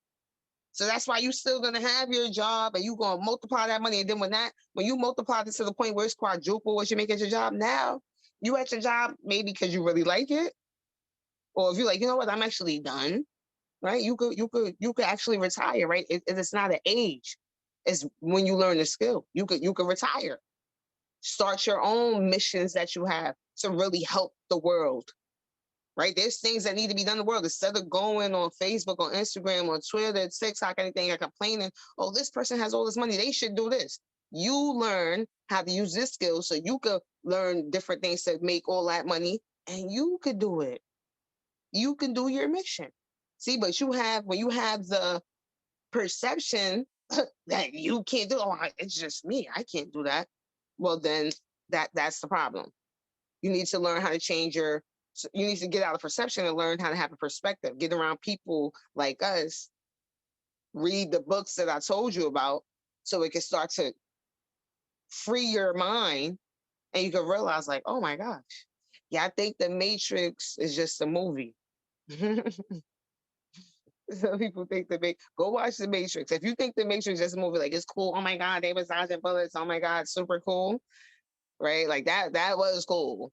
So that's why you still gonna have your job and you're gonna multiply that money. And then when you multiply this to the point where it's quadruple what you make at your job, now you at your job maybe because you really like it. Or if you're like, you know what, I'm actually done, right? You could actually retire, right? It's not an age. It's when you learn the skill. You could retire. Start your own missions that you have to really help the world. Right? There's things that need to be done in the world instead of going on Facebook, on Instagram, on Twitter, TikTok, anything, and complaining, oh, this person has all this money. They should do this. You learn how to use this skill so you could learn different things to make all that money and you could do it. You can do your mission. See, but when you have the perception that you can't do, it's just me. I can't do that. Well, then that's the problem. You need to learn how to you need to get out of perception and learn how to have a perspective. Get around people like us. Read the books that I told you about so it can start to free your mind and you can realize like, oh my gosh, yeah, I think The Matrix is just a movie. Some people think go watch The Matrix. If you think The Matrix is just a movie, like it's cool, oh my God, they was dodging bullets, oh my God, super cool, right? Like that was cool.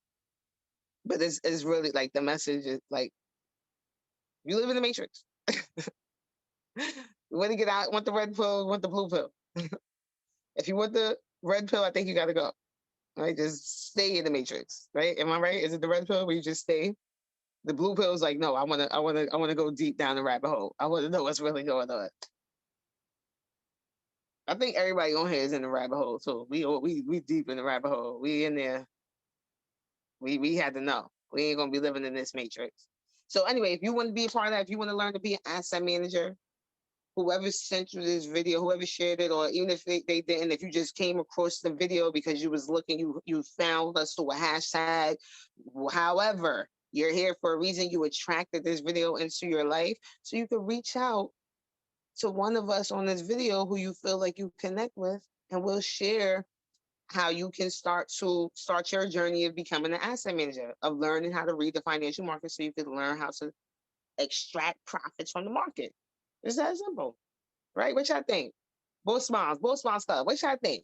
But it's really like the message is like, you live in the Matrix. You want to get out, want the red pill, want the blue pill. If you want the red pill, I think you got to go. Right? Just stay in the Matrix. Right? Am I right? Is it the red pill where you just stay? The blue pill is like, no, I want to go deep down the rabbit hole. I want to know what's really going on. I think everybody on here is in the rabbit hole too. We deep in the rabbit hole. We in there. We had to know. We ain't gonna be living in this matrix. So anyway, if you want to be a part of that, if you want to learn to be an asset manager, whoever sent you this video, whoever shared it, or even if they didn't, if you just came across the video because you was looking, you found us through a hashtag, however, you're here for a reason. You attracted this video into your life, so you could reach out to one of us on this video who you feel like you connect with, and we'll share how you can start your journey of becoming an asset manager, of learning how to read the financial market so you can learn how to extract profits from the market. It's that simple, right? What y'all think? Both smiles stuff. What y'all think?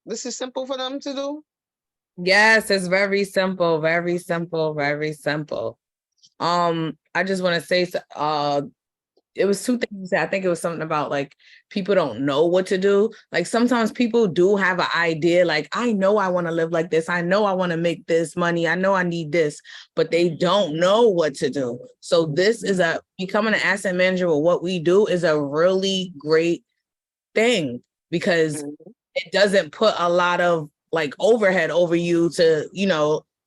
This is simple for them to do? Yes, it's very simple, very simple, very simple. I just want to say, it was two things you said. I think it was something about like people don't know what to do. Like sometimes people do have an idea, like, I know I want to live like this. I know I want to make this money. I know I need this, but they don't know what to do. So this is becoming an asset manager with what we do is a really great thing because it doesn't put a lot of like overhead over you to,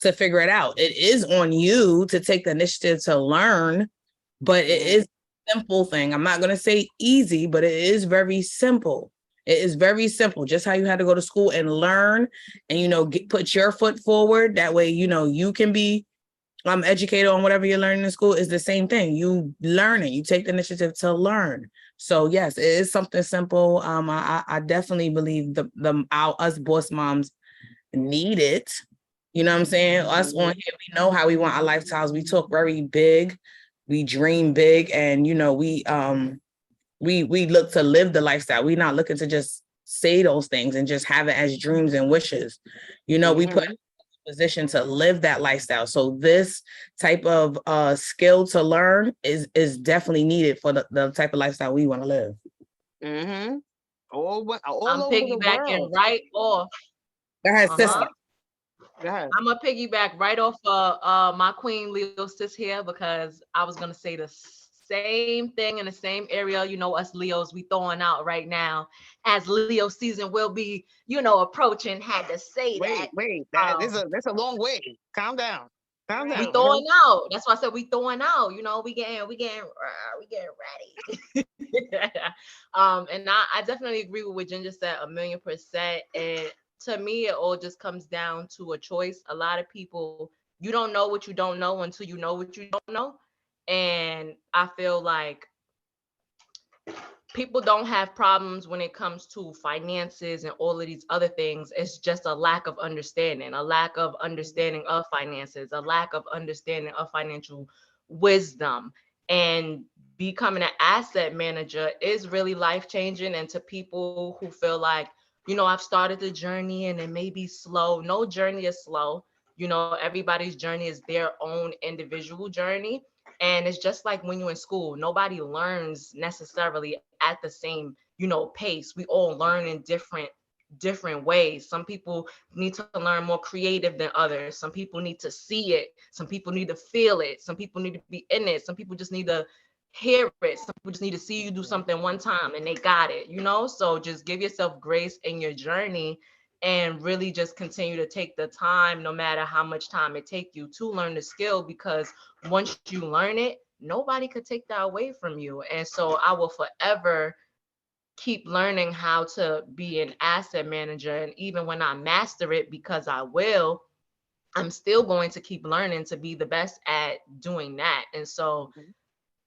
to figure it out. It is on you to take the initiative to learn, but it is simple thing. I'm not going to say easy, but it is very simple. It is very simple. Just how you had to go to school and learn and, put your foot forward. That way, you can be educated on whatever you're learning in school is the same thing. You learn it. You take the initiative to learn. So yes, it is something simple. I definitely believe us boss moms need it. You know what I'm saying? Us on here, we know how we want our lifestyles. We talk very big. We dream big, and we look to live the lifestyle. We're not looking to just say those things and just have it as dreams and wishes. We put in a position to live that lifestyle. So this type of skill to learn is definitely needed for the type of lifestyle we want to live. All I'm over piggybacking right off. Go ahead, sister. Yeah. I'm gonna piggyback right off my queen Leo sis here because I was gonna say the same thing in the same area. Us Leos we throwing out right now as Leo season will be, approaching. Had to say that. Wait, that's a long way. Calm down. Calm down. We throwing out. That's why I said we throwing out. We getting ready. And I definitely agree with what Ginger said 1,000,000%. And to me, it all just comes down to a choice. A lot of people, you don't know what you don't know until you know what you don't know. And I feel like people don't have problems when it comes to finances and all of these other things. It's just a lack of understanding, a lack of understanding of finances, a lack of understanding of financial wisdom. And becoming an asset manager is really life changing. And to people who feel like, I've started the journey and it may be slow. No journey is slow. Everybody's journey is their own individual journey. And it's just like when you're in school, nobody learns necessarily at the same, pace. We all learn in different ways. Some people need to learn more creative than others. Some people need to see it. Some people need to feel it. Some people need to be in it. Some people just need to hear it. Some people just need to see you do something one time and they got it, So just give yourself grace in your journey and really just continue to take the time, no matter how much time it take you to learn the skill, because once you learn it, nobody could take that away from you. And so I will forever keep learning how to be an asset manager. And even when I master it, because I will, I'm still going to keep learning to be the best at doing that. And so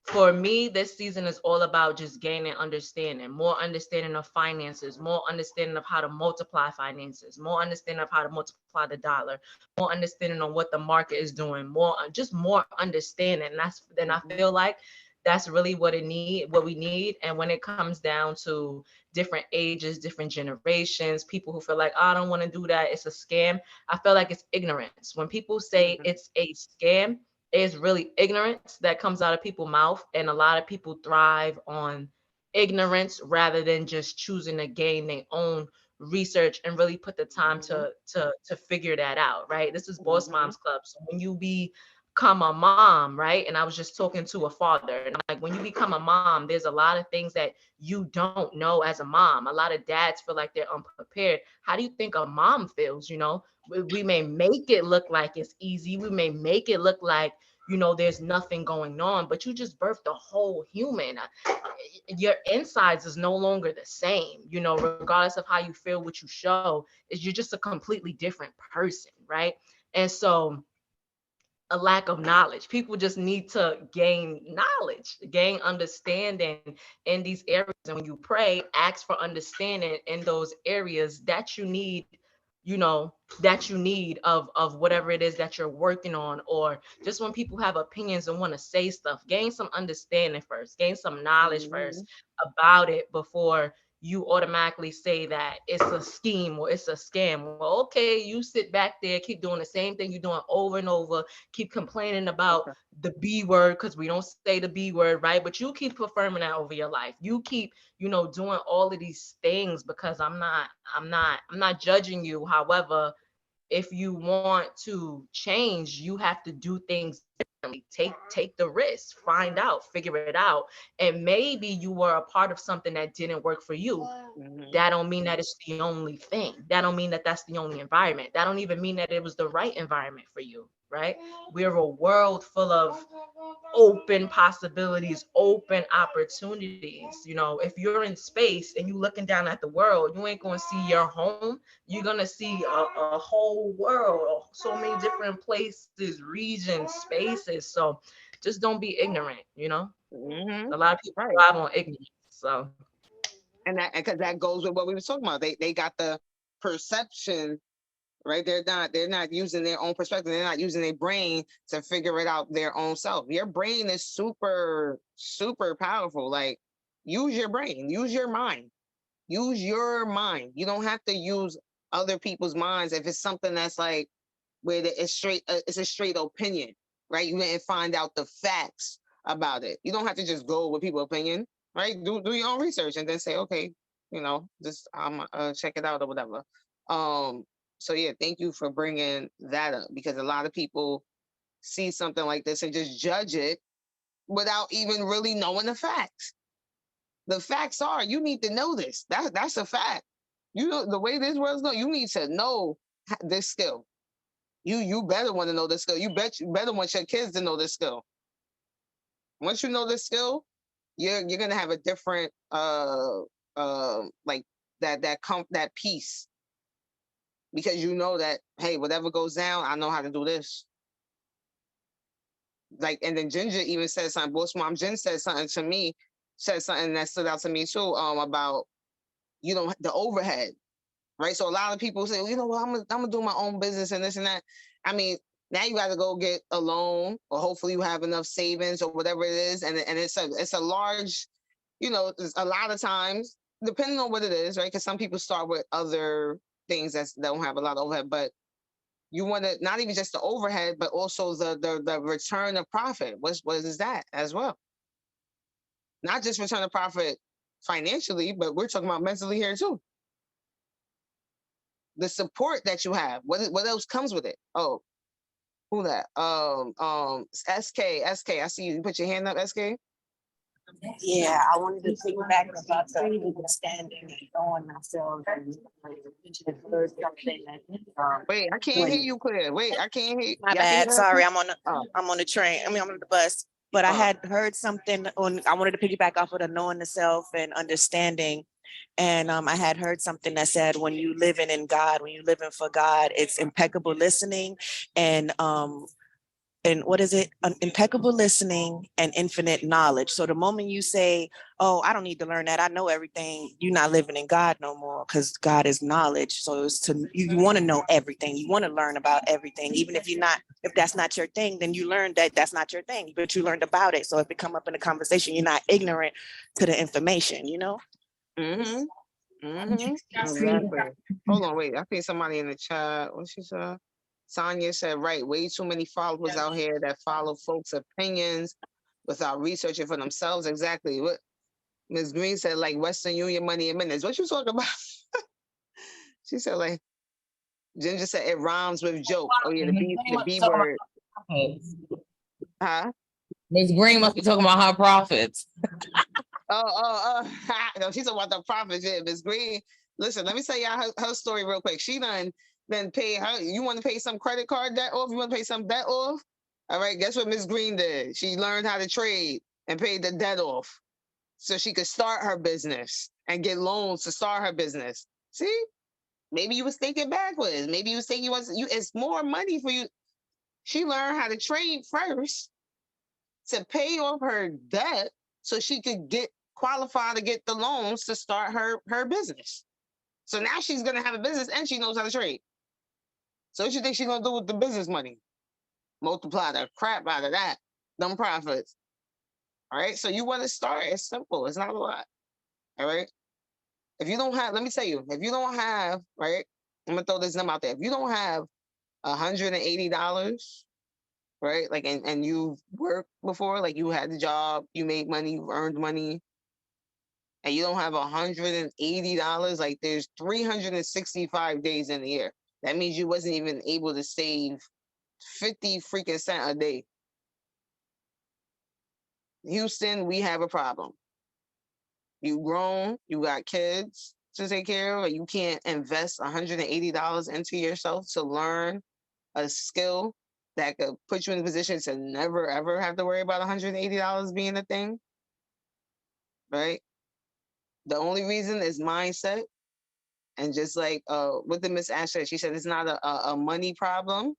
for me, this season is all about just gaining understanding, more understanding of finances, more understanding of how to multiply finances, more understanding of how to multiply the dollar, more understanding on what the market is doing, more understanding. And I feel like that's really what we need. And when it comes down to different ages, different generations, people who feel like, oh, I don't want to do that, it's a scam. I feel like it's ignorance. When people say it's a scam, it's really ignorance that comes out of people's mouth. And a lot of people thrive on ignorance rather than just choosing to gain their own research and really put the time to figure that out, right? This is Boss Moms Club. So when you become a mom, right? And I was just talking to a father, and I'm like, when you become a mom, there's a lot of things that you don't know as a mom. A lot of dads feel like they're unprepared. How do you think a mom feels? We may make it look like it's easy. We may make it look like, there's nothing going on, but you just birthed a whole human. Your insides is no longer the same, regardless of how you feel, what you show is you're just a completely different person, right? And so a lack of knowledge. People just need to gain knowledge, gain understanding in these areas. And when you pray, ask for understanding in those areas that you need, of whatever it is that you're working on. Or just when people have opinions and want to say stuff, gain some understanding first, gain some knowledge first about it before you automatically say that it's a scheme or it's a scam. Well, okay, you sit back there, keep doing the same thing you're doing over and over, keep complaining about the B word, because we don't say the B word, right? But you keep confirming that over your life. You keep, doing all of these things, because I'm not judging you. However, if you want to change, you have to do things differently. Take the risk, find out, figure it out. And maybe you were a part of something that didn't work for you. That don't mean that it's the only thing. That don't mean that that's the only environment. That don't even mean that it was the right environment for you, right? We're a world full of open possibilities, open opportunities. If you're in space and you looking down at the world, you ain't gonna see your home. You're gonna see a whole world, so many different places, regions, spaces. So just don't be ignorant. A lot of people thrive on ignorance. So, and that, because that goes with what we were talking about. They got the perception, right? They're not using their own perspective. They're not using their brain to figure it out their own self. Your brain is super, super powerful. Like, use your brain, use your mind, use your mind. You don't have to use other people's minds if it's something that's like where it's a straight opinion, right? You didn't find out the facts about it. You don't have to just go with people's opinion, right? Do your own research and then say, okay, just check it out or whatever. So yeah, thank you for bringing that up, because a lot of people see something like this and just judge it without even really knowing the facts. The facts are, you need to know this. That's a fact. The way this world's going, you need to know this skill. You better want to know this skill. You better want your kids to know this skill. Once you know this skill, you're gonna have a different like that peace, because you know that, hey, whatever goes down, I know how to do this. Like, and then Ginger even said something. Boss Mom Jen said something to me said something that stood out to me too, about, you know, the overhead, right? So a lot of people say, well, you know what, I'm gonna do my own business and this and that. I mean, now you got to go get a loan, or hopefully you have enough savings or whatever it is, and it's a large, you know, a lot of times, depending on what it is, right? Because some people start with other things that don't have a lot of overhead, but you want to not even just the overhead, but also the return of profit. What is that as well? Not just return of profit financially, but we're talking about mentally here too. The support that you have. What else comes with it? Oh, who that? SK. I see you. You put your hand up, SK. Yeah, I wanted to piggyback about the understanding and knowing myself and heard something that, Wait, I can't hear you clear. Wait, I can't hear. my Y'all can hear bad. us? Sorry, Oh. I'm on the train. I mean, I'm on the bus. But I had heard something on. I wanted to piggyback off of the knowing the self and understanding. And I had heard something that said, when you living in God, when you living for God, it's impeccable listening and what is it? Impeccable listening and infinite knowledge. So the moment you say, oh, I don't need to learn that, I know everything, you're not living in God no more, because God is knowledge. So it's to you want to know everything. You want to learn about everything. Even if if that's not your thing, then you learned that that's not your thing, but you learned about it. So if it come up in a conversation, you're not ignorant to the information, you know? Mm-hmm. Mm-hmm. Exactly. Hold on, wait. I think somebody in the chat. What she said? Sonia said, right, way too many followers out here that follow folks' opinions without researching for themselves. Exactly. What Ms. Green said, like Western Union money in minutes. What you talking about? She said, like, Ginger said it rhymes with joke. Oh yeah, the B word. Huh? Ms. Green must be talking about her profits. No, she's talking about the profits. Yeah, Ms. Green. Listen, let me tell y'all her story real quick. She done pay her. You want to pay some credit card debt off? You want to pay some debt off? All right, guess what Ms. Green did? She learned how to trade and paid the debt off so she could start her business and get loans to start her business. See? Maybe you was thinking backwards. Maybe you was thinking it's more money for you. She learned how to trade first to pay off her debt so she could get qualified to get the loans to start her business. So now she's gonna have a business and she knows how to trade. So what you think she's gonna do with the business money? Multiply the crap out of that, them profits. All right. So you want to start? It's simple. It's not a lot. All right. If you don't have, let me tell you, if you don't have, right, I'm gonna throw this number out there. If you don't have $180, right, like, and you've worked before, like you had the job, you made money, you earned money, and you don't have $180, like there's 365 days in the year. That means you wasn't even able to save 50 freaking cents a day. Houston, we have a problem. You grown, you got kids to take care of, or you can't invest $180 into yourself to learn a skill that could put you in a position to never ever have to worry about $180 being a thing, right? The only reason is mindset. And just like what the Miss Ash said, she said it's not a money problem.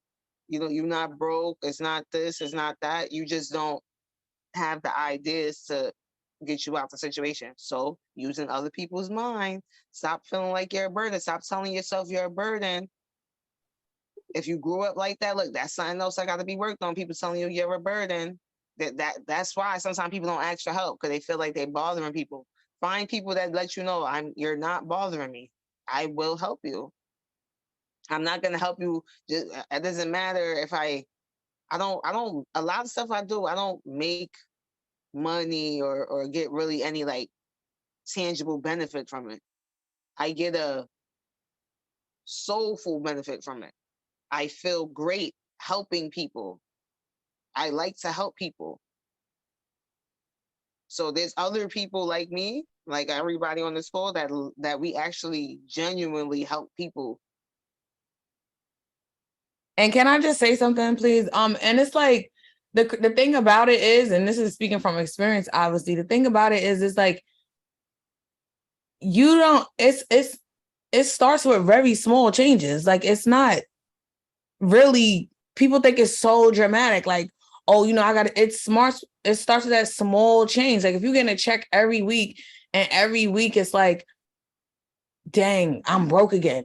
You know, you're not broke. It's not this. It's not that. You just don't have the ideas to get you out the situation. So using other people's mind, stop feeling like you're a burden. Stop telling yourself you're a burden. If you grew up like that, look, that's something else I got to be worked on. People telling you you're a burden. That's why sometimes people don't ask for help, because they feel like they're bothering people. Find people that let you know you're not bothering me. I will help you. I'm not gonna help you. Just, it doesn't matter if I don't. A lot of stuff I do, I don't make money or get really any like tangible benefit from it. I get a soulful benefit from it. I feel great helping people. I like to help people. So there's other people like me, like everybody on this call, that we actually genuinely help people. And can I just say something, please? And it's like the thing about it is, and this is speaking from experience, obviously, the thing about it is like you don't, it starts with very small changes. Like it's not really, people think it's so dramatic, like, oh, I got to, it's smart. It starts with that small change. Like if you're getting a check every week and every week it's like, dang, I'm broke again.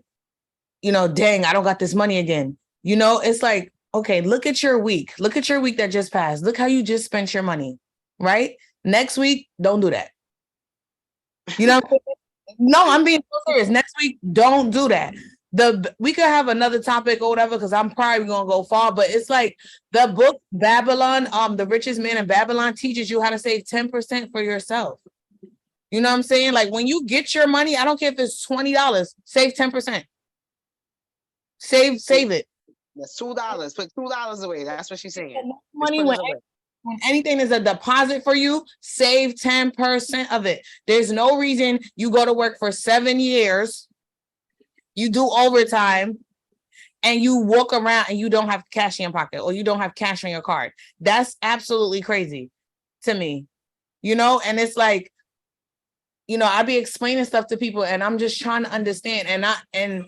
Dang, I don't got this money again. It's like, okay, look at your week. Look at your week that just passed. Look how you just spent your money, right? Next week, don't do that. What I'm saying? No, I'm being so serious. Next week, don't do that. We could have another topic or whatever, because I'm probably gonna go far, but it's like the book Babylon, The Richest Man in Babylon teaches you how to save 10% for yourself. You know what I'm saying? Like when you get your money, I don't care if it's $20, save 10%. Save it. That's $2. Put $2 away. That's what she's saying. Money Just put when it away. anything is a deposit for you, save 10% of it. There's no reason you go to work for 7 years, you do overtime, and you walk around and you don't have cash in your pocket or you don't have cash on your card. That's absolutely crazy to me, and it's like, I be explaining stuff to people and I'm just trying to understand. And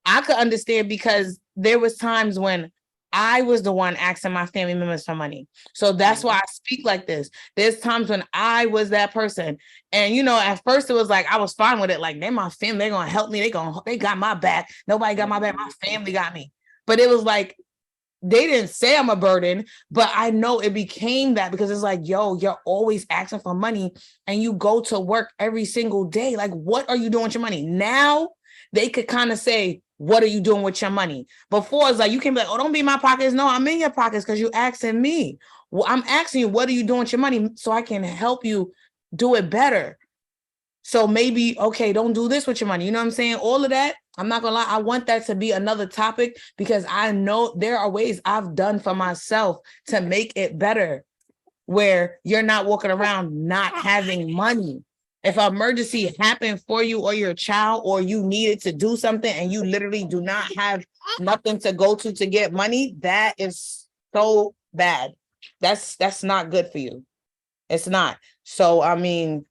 I could understand because there was times when I was the one asking my family members for money. So that's why I speak like this. There's times when I was that person. And, at first it was like, I was fine with it. Like, they're my family. They're going to help me. They got my back. Nobody got my back. My family got me. But it was like, they didn't say I'm a burden, but I know it became that because it's like, yo, you're always asking for money and you go to work every single day. Like, what are you doing with your money? Now they could kind of say, what are you doing with your money? Before it's like, you can be like, oh, don't be in my pockets. No, I'm in your pockets because you're asking me. Well, I'm asking you, what are you doing with your money so I can help you do it better? So maybe, okay, don't do this with your money. You know what I'm saying? All of that, I'm not gonna lie. I want that to be another topic because I know there are ways I've done for myself to make it better where you're not walking around not having money. If an emergency happened for you or your child, or you needed to do something and you literally do not have nothing to go to get money, that is so bad. That's not good for you. It's not. So, I mean,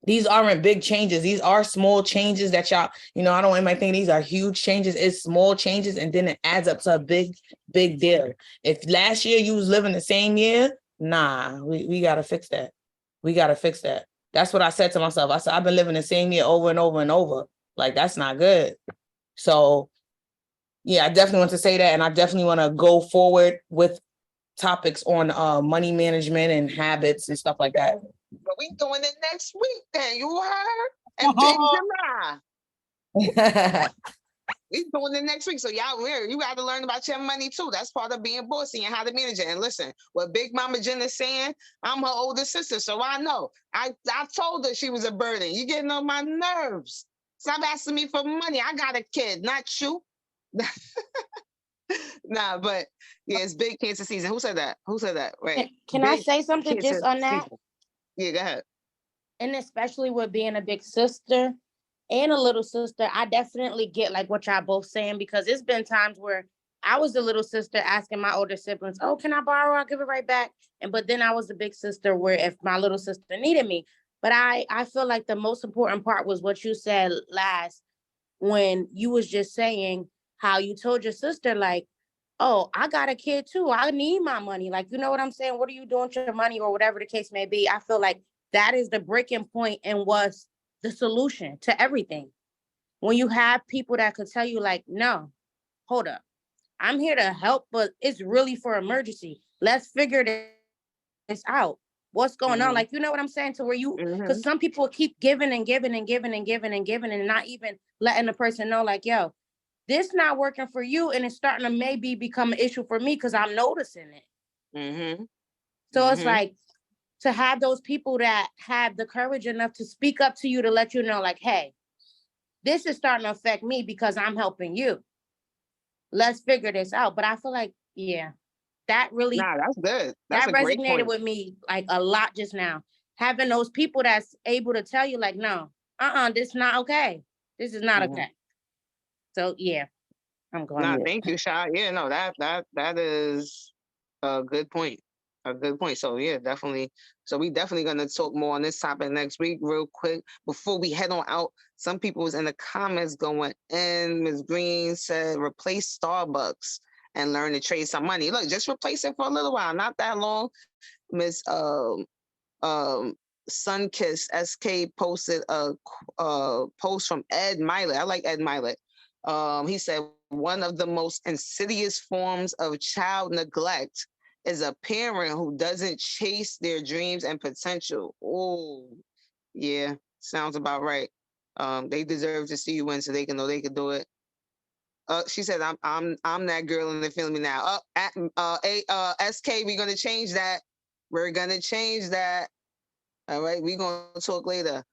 these aren't big changes. These are small changes that y'all, I don't want anybody thinking these are huge changes. It's small changes and then it adds up to a big, big deal. If last year you was living the same year, nah, we got to fix that. We got to fix that. That's what I said to myself. I said, I've been living the same year over and over and over. Like, that's not good. So, yeah, I definitely want to say that. And I definitely want to go forward with topics on money management and habits and stuff like that. But we doing it next week then, you heard? And Big July. We doing it next week. So y'all, you got to learn about your money too. That's part of being bossy and how to manage it. And listen, what Big Mama Jen is saying, I'm her older sister, so I know. I told her she was a burden. You getting on my nerves. Stop asking me for money. I got a kid, not you. Nah, but yeah, it's big cancer season. Who said that? Right. Can I say something just on that? Season. Yeah, go ahead. And especially with being a big sister and a little sister, I definitely get like what y'all both saying, because it's been times where I was the little sister asking my older siblings, oh, can I borrow? I'll give it right back. But then I was the big sister where if my little sister needed me. But I feel like the most important part was what you said last, when you was just saying how you told your sister, like, oh, I got a kid too. I need my money. Like, you know what I'm saying? What are you doing with your money, or whatever the case may be? I feel like that is the breaking point and was the solution to everything. When you have people that could tell you like, no, hold up. I'm here to help, but it's really for emergency. Let's figure this out. What's going on? Like, you know what I'm saying? To where you, because some people keep giving and giving and giving and giving and giving and not even letting the person know like, yo, this not working for you. And it's starting to maybe become an issue for me because I'm noticing it. So it's like, to have those people that have the courage enough to speak up to you, to let you know like, hey, this is starting to affect me because I'm helping you. Let's figure this out. But I feel like, yeah, that really, that's good. That resonated with me like a lot just now. Having those people that's able to tell you like, no, this is not okay. This is not okay. So yeah, I'm going. Thank you, Sha. Yeah, no, that is a good point. A good point. So yeah, definitely. So we definitely gonna talk more on this topic next week. Real quick, before we head on out, some people was in the comments going in. Ms. Green said replace Starbucks and learn to trade some money. Look, just replace it for a little while, not that long. Miss Sunkiss SK posted a post from Ed Milet. I like Ed Milet. He said one of the most insidious forms of child neglect is a parent who doesn't chase their dreams and potential. Oh, yeah, sounds about right. They deserve to see you win so they can know they can do it. She said, I'm that girl and they're feeling me now. SK, we're gonna change that. We're gonna change that. All right, we're gonna talk later.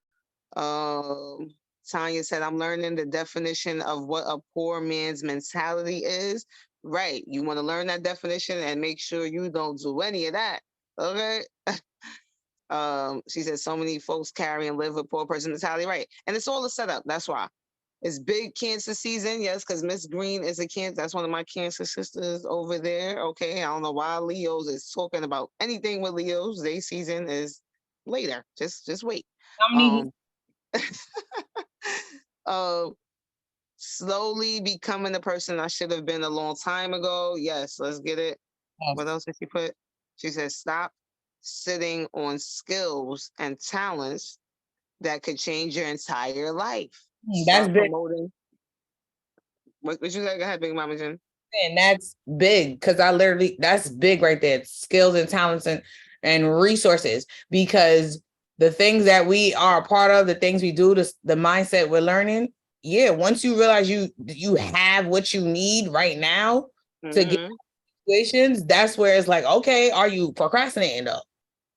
Tanya said, I'm learning the definition of what a poor man's mentality is. Right. You want to learn that definition and make sure you don't do any of that. Okay. She said, so many folks carry and live with poor person mentality. Right. And it's all a setup. That's why. It's big cancer season, yes, because Miss Green is a cancer. That's one of my cancer sisters over there. Okay, I don't know why Leos is talking about anything with Leos. Their season is later. Just wait. Slowly becoming the person I should have been a long time ago. Yes, let's get it. Yes. What else did she put? She said, stop sitting on skills and talents that could change your entire life. That's Start big. promoting. What you say? Go ahead, Big Mama Jen. And that's big because that's big right there. Skills and talents and resources, because the things that we are a part of, the things we do, the mindset we're learning. Yeah, once you realize you have what you need right now to get situations, that's where it's like, okay, are you procrastinating though?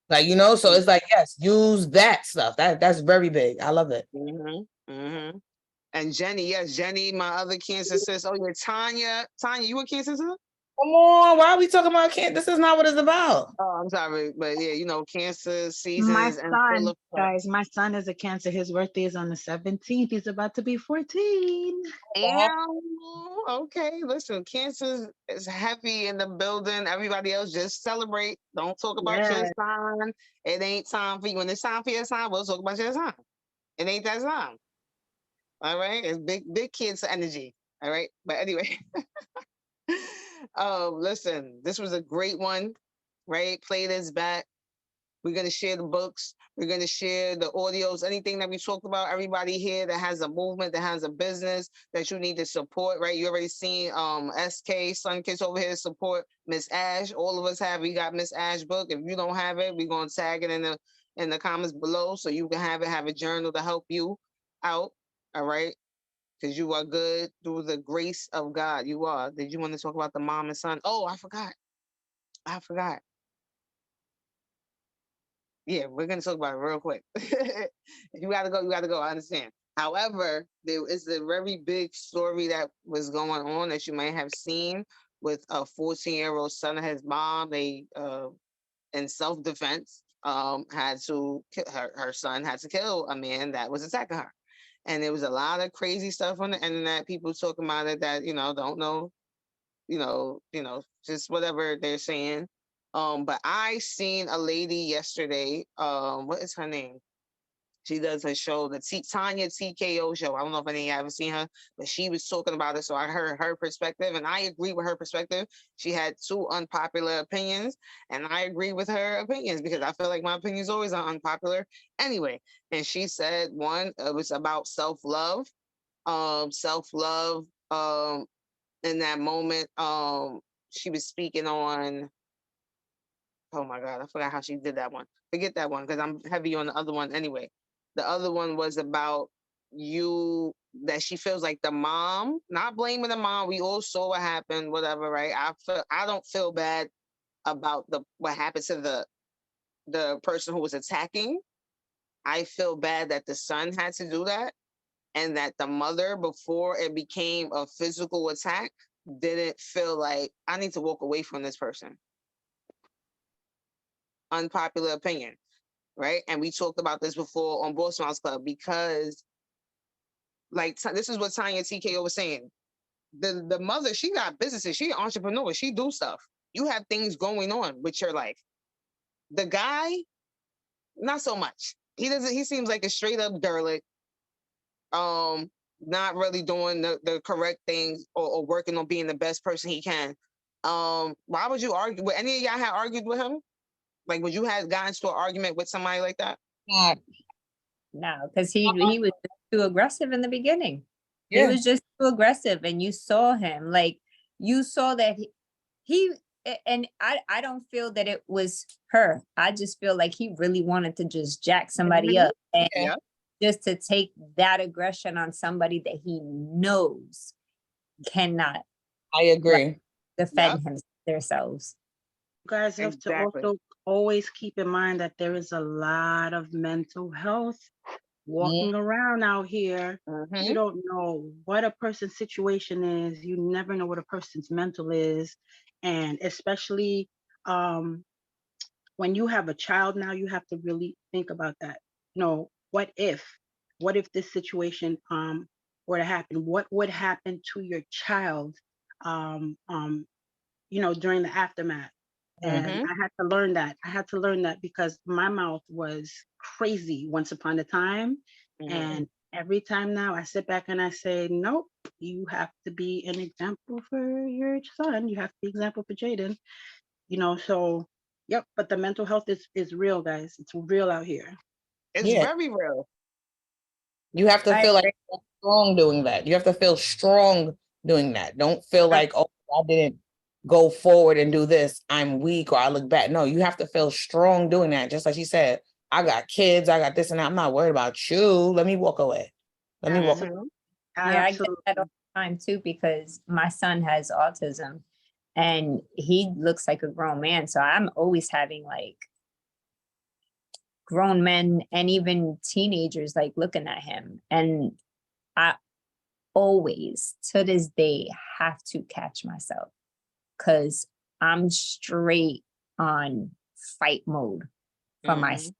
Like, so it's like, yes, use that stuff. That's very big. I love it. And Jenny, yes, Jenny, my other cancer sis. Oh, yeah, Tanya, you a cancer sis? Come on, why are we talking about cancer? This is not what it's about. Oh, I'm sorry, but yeah, cancer season My is in son, full effect. guys, my son is a Cancer. His birthday is on the 17th. He's about to be 14. Damn. Okay, listen, cancer is heavy in the building. Everybody else just celebrate. Don't talk about your sign. It ain't time for you. When it's time for your sign, we'll talk about your sign. It ain't that time. All right, it's big kids energy. All right, but anyway. Listen, this was a great one, right? Play this back. We're going to share the books. We're going to share the audios, anything that we talked about. Everybody here that has a movement, that has a business that you need to support, right? You already seen SK, Sun Kids over here support Miss Ash. All of us have. We got Miss Ash book. If you don't have it, we're going to tag it in the comments below so you can have a journal to help you out, all right? Because you are good through the grace of God. You are. Did you want to talk about the mom and son? Oh, I forgot. Yeah, we're going to talk about it real quick. If you got to go, you got to go. I understand. However, there is a very big story that was going on that you might have seen with a 14-year-old son of his mom. They, in self-defense, her son had to kill a man that was attacking her. And there was a lot of crazy stuff on the internet, people talking about it that, don't know, just whatever they're saying. But I seen a lady yesterday, what is her name? She does her show, the Tanya TKO show. I don't know if any of you ever seen her, but she was talking about it. So I heard her perspective and I agree with her perspective. She had two unpopular opinions and I agree with her opinions because I feel like my opinions always are unpopular anyway. And she said, one, it was about self-love, in that moment, she was speaking on, oh my God, I forgot how she did that one. Forget that one because I'm heavy on the other one anyway. The other one was about that she feels like the mom, not blaming the mom. We all saw what happened, whatever, right? I don't feel bad about what happened to the person who was attacking. I feel bad that the son had to do that and that the mother, before it became a physical attack, didn't feel like I need to walk away from this person. Unpopular opinion. Right. And we talked about this before on Boy Smiles Club because this is what Tanya TKO was saying. The mother, she got businesses. She an entrepreneur. She do stuff. You have things going on with your life. The guy, not so much. He seems like a straight up derelict. Not really doing the correct things or working on being the best person he can. Why would you argue? Would any of y'all have argued with him? Like, would you have gotten into an argument with somebody like that? No, because he was just too aggressive in the beginning. He Yeah. was just too aggressive, and you saw him, like you saw that and I don't feel that it was her. I just feel like he really wanted to just jack somebody Mhm. up, and Yeah. just to take that aggression on somebody that he knows cannot I agree. defend themselves. You guys have Exactly. to also always keep in mind that there is a lot of mental health walking around out here. You Mhm. don't know what a person's situation is. You never know what a person's mental is. And especially when you have a child now, you have to really think about that. What if this situation were to happen? What would happen to your child during the aftermath? And Mhm. I had to learn that. I had to learn that because my mouth was crazy once upon a time. Mhm. And every time now I sit back and I say, nope, you have to be an example for your son. You have to be an example for Jaden. So yep, but the mental health is real, guys. It's real out here. It's Yeah. very real. You have to I feel like agree. you're strong doing that. You have to feel strong doing that. Don't feel like, oh, I didn't go forward and do this. I'm weak or I look bad. No, you have to feel strong doing that. Just like she said, I got kids, I got this and that. I'm not worried about you. Let me walk away. Let me walk away. Absolutely. Yeah, I get Absolutely. that all the time too, because my son has autism and he looks like a grown man. So I'm always having like grown men and even teenagers like looking at him. And I always to this day have to catch myself because I'm straight on fight mode for myself,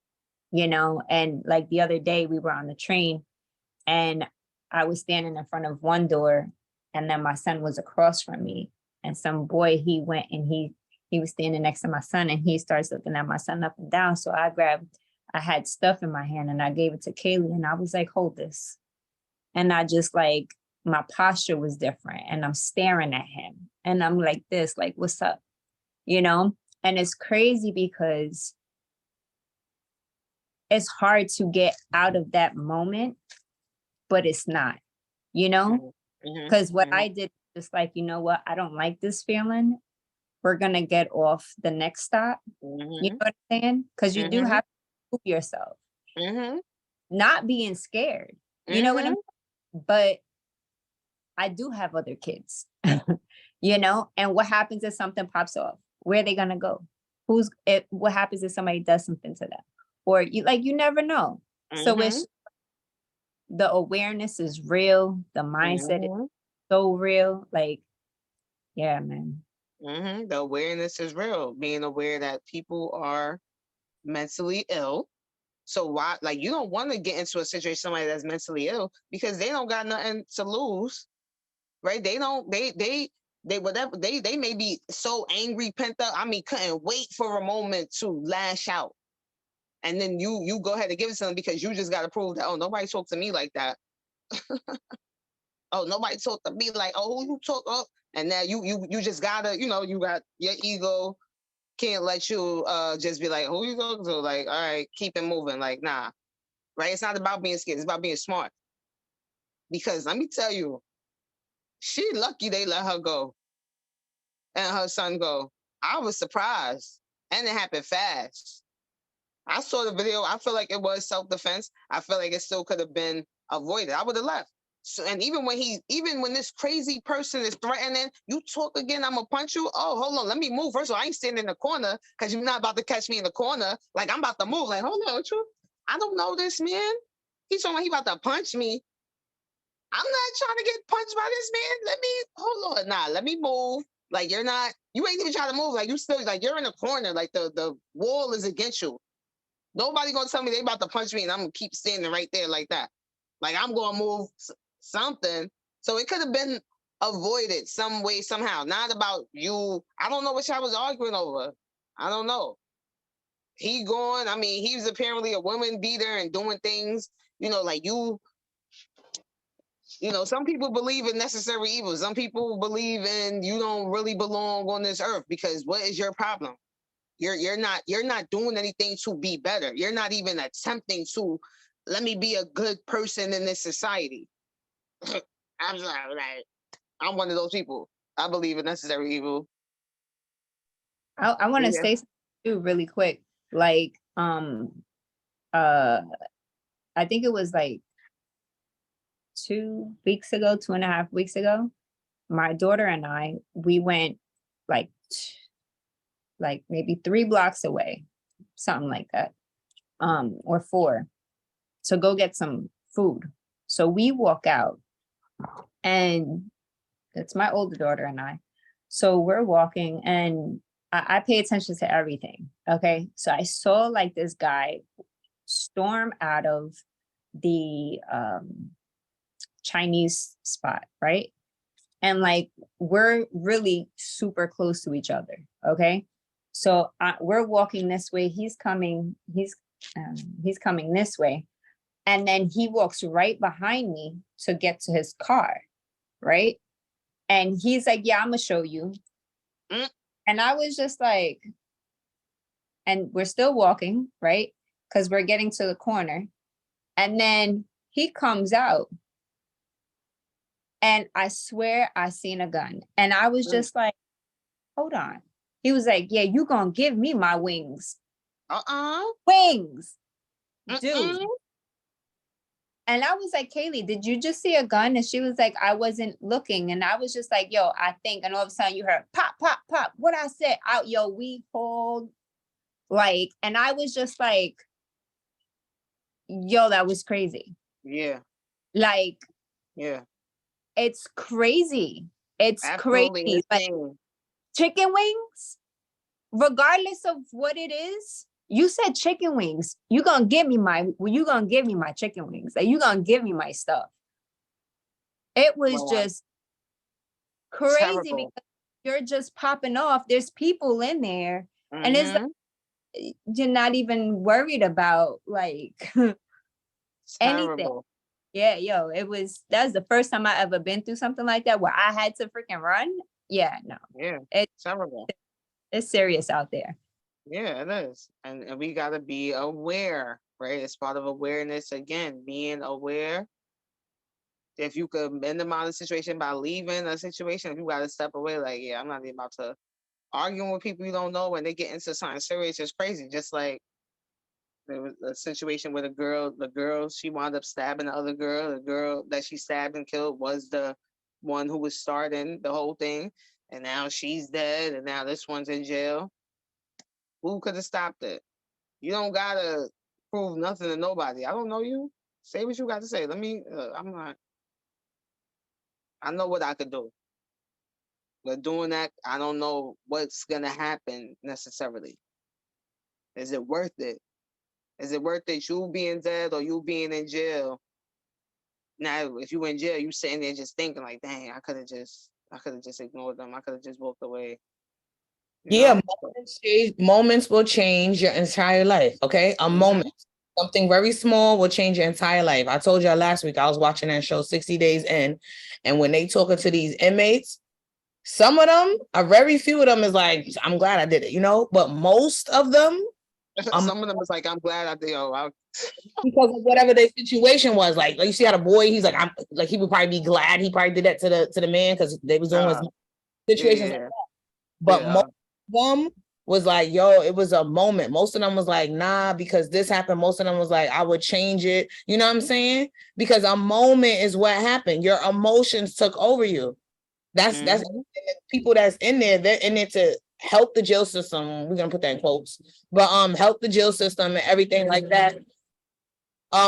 and like the other day we were on the train and I was standing in front of one door and then my son was across from me, and some boy, he went and he was standing next to my son and he starts looking at my son up and down. So I had stuff in my hand and I gave it to Kaylee and I was like, hold this. And I just like, my posture was different and I'm staring at him and I'm like this, like, what's up? And it's crazy because it's hard to get out of that moment, but it's not, because what I did, just like, you know what, I don't like this feeling. We're going to get off the next stop. You know what I'm saying? Because you do have to prove yourself, not being scared, you know what I'm saying? But I do have other kids, and what happens if something pops off? Where are they going to go? What happens if somebody does something to them? Or you never know. So it's the awareness is real. The mindset is so real. Like, yeah, man. The awareness is real. Being aware that people are mentally ill. So why, like, you don't want to get into a situation somebody that's mentally ill because they don't got nothing to lose, right? They don't. They whatever they may be so angry, pent up. I mean, couldn't wait for a moment to lash out, and then you go ahead and give it to them because you just got to prove that, oh, nobody talked to me like that. Oh, nobody talked to me like, oh, who you talk up, and now you just gotta, you got your ego can't let you just be like, who you talking to? Like, all right, keep it moving. Like, nah, right? It's not about being scared. It's about being smart. Because let me tell you, she lucky they let her go and her son go. I was surprised, and it happened fast. I saw the video. I feel like it was self-defense. I feel like it still could have been avoided. I would have left. So, and even when this crazy person is threatening, you talk again, I'm gonna punch you. Oh, hold on, let me move. First of all, I ain't standing in the corner because you're not about to catch me in the corner. Like, I'm about to move. Like, hold on, you? I don't know this man. He's talking like he about to punch me. I'm not trying to get punched by this man. Hold on. Nah, let me move. Like, you ain't even trying to move. Like, you still, like, you're in the corner. Like, the wall is against you. Nobody gonna tell me they about to punch me and I'm gonna keep standing right there like that. Like, I'm gonna move something. So it could have been avoided some way, somehow. Not about you. I don't know what y'all was arguing over. I don't know. He going, I mean, he was apparently a woman beater and doing things, like you You know, some people believe in necessary evil. Some people believe in you don't really belong on this earth because what is your problem? You're not doing anything to be better. You're not even attempting to let me be a good person in this society. I'm sorry, like I'm one of those people. I believe in necessary evil. I want to Yeah. say something too really quick. Like, I think it was like 2 weeks ago, 2.5 weeks ago, my daughter and I, we went like maybe 3 blocks away, something like that, or 4, to go get some food. So we walk out, and it's my older daughter and I. So we're walking, and I pay attention to everything. Okay. So I saw like this guy storm out of the Chinese spot, right? And like we're really super close to each other. Okay. So we're walking this way. He's coming this way. And then he walks right behind me to get to his car. Right. And he's like, yeah, I'm gonna show you. And I was just like, and we're still walking, right? Because we're getting to the corner. And then he comes out. And I swear I seen a gun. And I was just like, hold on. He was like, yeah, you gonna give me my wings. Wings. Dude. And I was like, Kaylee, did you just see a gun? And she was like, I wasn't looking. And I was just like, yo, I think. And all of a sudden you heard pop, pop, pop. What I said out, yo, we hold like, and I was just like, yo, that was crazy. Yeah. Like, yeah. It's crazy. It's Absolutely crazy. Like, chicken wings, regardless of what it is, you said chicken wings. You gonna give me my chicken wings. Like, you gonna give me my stuff. It was just crazy terrible. because you're just popping off. There's people in there, and it's like, you're not even worried about like anything. Yeah, yo, that was the first time I ever been through something like that where I had to freaking run. Yeah, no. Yeah, it's terrible. It's serious out there. Yeah, it is. And we gotta be aware, right? It's part of awareness again, being aware. If you could minimize the situation by leaving a situation, if you gotta step away, like, yeah, I'm not even about to arguing with people you don't know when they get into something serious, it's crazy. Just like there was a situation where the girl, she wound up stabbing the other girl. The girl that she stabbed and killed was the one who was starting the whole thing. And now she's dead. And now this one's in jail. Who could have stopped it? You don't gotta prove nothing to nobody. I don't know you. Say what you got to say. I know what I could do. But doing that, I don't know what's gonna happen necessarily. Is it worth it? Is it worth it you being dead or you being in jail? Now, if you in jail, you sitting there just thinking like, dang, I could have just ignored them. I could have just walked away. Yeah, moments will change your entire life. Okay, a moment, something very small will change your entire life. I told y'all last week I was watching that show 60 Days In, and when they talking to these inmates, some of them, a very few of them is like, I'm glad I did it, but most of them, some of them is like, I'm glad I did. Because of whatever their situation was. Like you see how the boy, he's like, I'm like, he would probably be glad he probably did that to the man because they was doing his situations like that. But most of them was like, yo, it was a moment. Most of them was like, nah, because this happened. Most of them was like, I would change it. You know what I'm saying? Because a moment is what happened. Your emotions took over you. That's people that's in there, they're in there to help the jail system. We're gonna put that in quotes, but help the jail system and everything like that.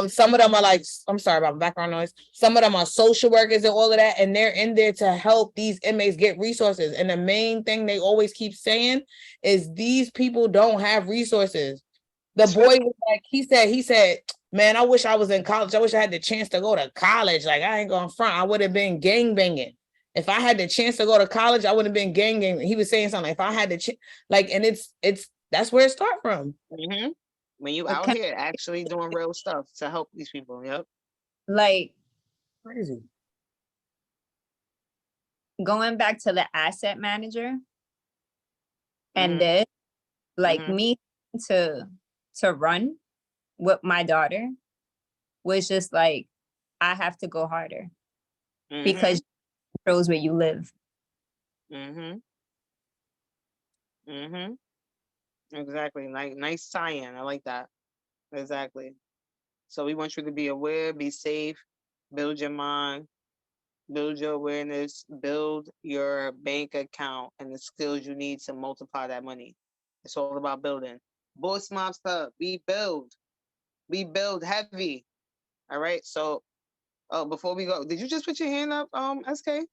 Some of them are like, I'm sorry about background noise. Some of them are social workers and all of that, and they're in there to help these inmates get resources. And the main thing they always keep saying is these people don't have resources. The boy was like, he said, man, I wish I was in college. I wish I had the chance to go to college. Like, I ain't going front. I would have been gangbanging. If I had the chance to go to college, I would have been gangbanging. He was saying something. If I had the chance, like, and it's that's where it starts from. When you out here actually doing real stuff to help these people. Yep. Like, crazy. going back to the asset manager and Mhm. this, like Mhm. me to run with my daughter was just like, I have to go harder because it shows where you live. Mhm. Mhm. Exactly. Like nice tie-in. I like that. Exactly. So we want you to be aware, be safe, build your mind, build your awareness, build your bank account and the skills you need to multiply that money. It's all about building. Boss Moms Club, we build. We build heavy. All right. So before we go, did you just put your hand up, SK?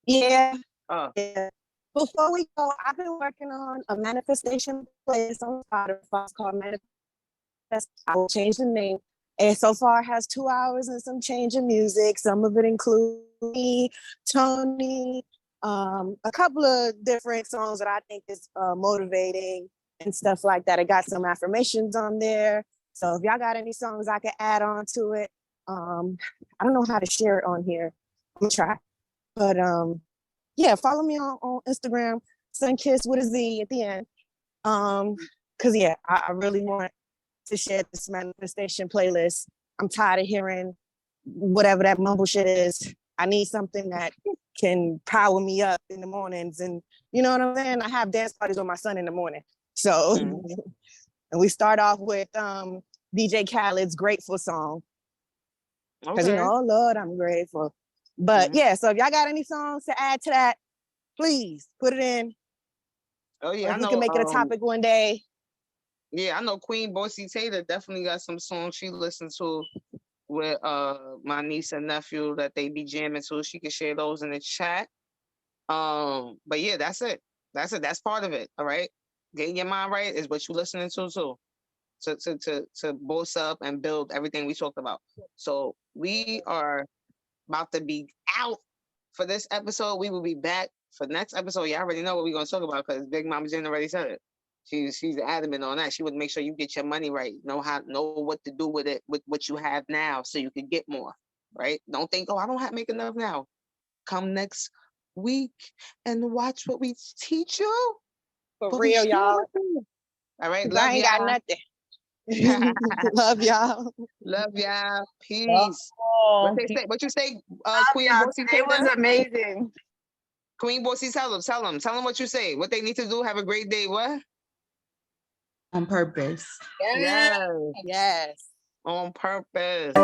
Yeah. Oh, Yeah. Before we go, I've been working on a manifestation place on Spotify. It's called Manifest. I will change the name. And so far it has 2 hours and some change in music. Some of it includes me, Tony, a couple of different songs that I think is motivating and stuff like that. I got some affirmations on there. So if y'all got any songs I can add on to it, I don't know how to share it on here. I'm gonna try. But yeah, follow me on Instagram, Sunkiss with a Z at the end. Cause yeah, I really want to share this manifestation playlist. I'm tired of hearing whatever that mumble shit is. I need something that can power me up in the mornings. And you know what I'm saying? I have dance parties with my son in the morning. So and we start off with DJ Khaled's Grateful song. Cause you know, oh Lord, I'm grateful. But yeah, so if y'all got any songs to add to that, please put it in. Oh Or yeah, I if we know. can make it a topic one day. Yeah, I know Queen Bossy Taylor definitely got some songs she listens to with my niece and nephew that they be jamming to. She can share those in the chat. But yeah, that's it. That's it. That's part of it. All right. Getting your mind right is what you listening to too. To boss up and build everything we talked about. So we are about to be out for this episode. We will be back for next episode. You already know what we're gonna talk about because Big Mama Jen already said it. She's adamant on that. She would make sure you get your money right. Know what to do with it with what you have now so you can get more. Right? Don't think, oh, I don't have make enough now. Come next week and watch what we teach you. For What we real, share y'all. with you. All right, 'Cause love I ain't y'all. got nothing. Love y'all. Love y'all. Peace. What they say? What you say, Queen Bossy It was Taylor? amazing. Queen Bossy, tell them what you say. What they need to do. Have a great day. What? On purpose. Yes. Yes. On purpose.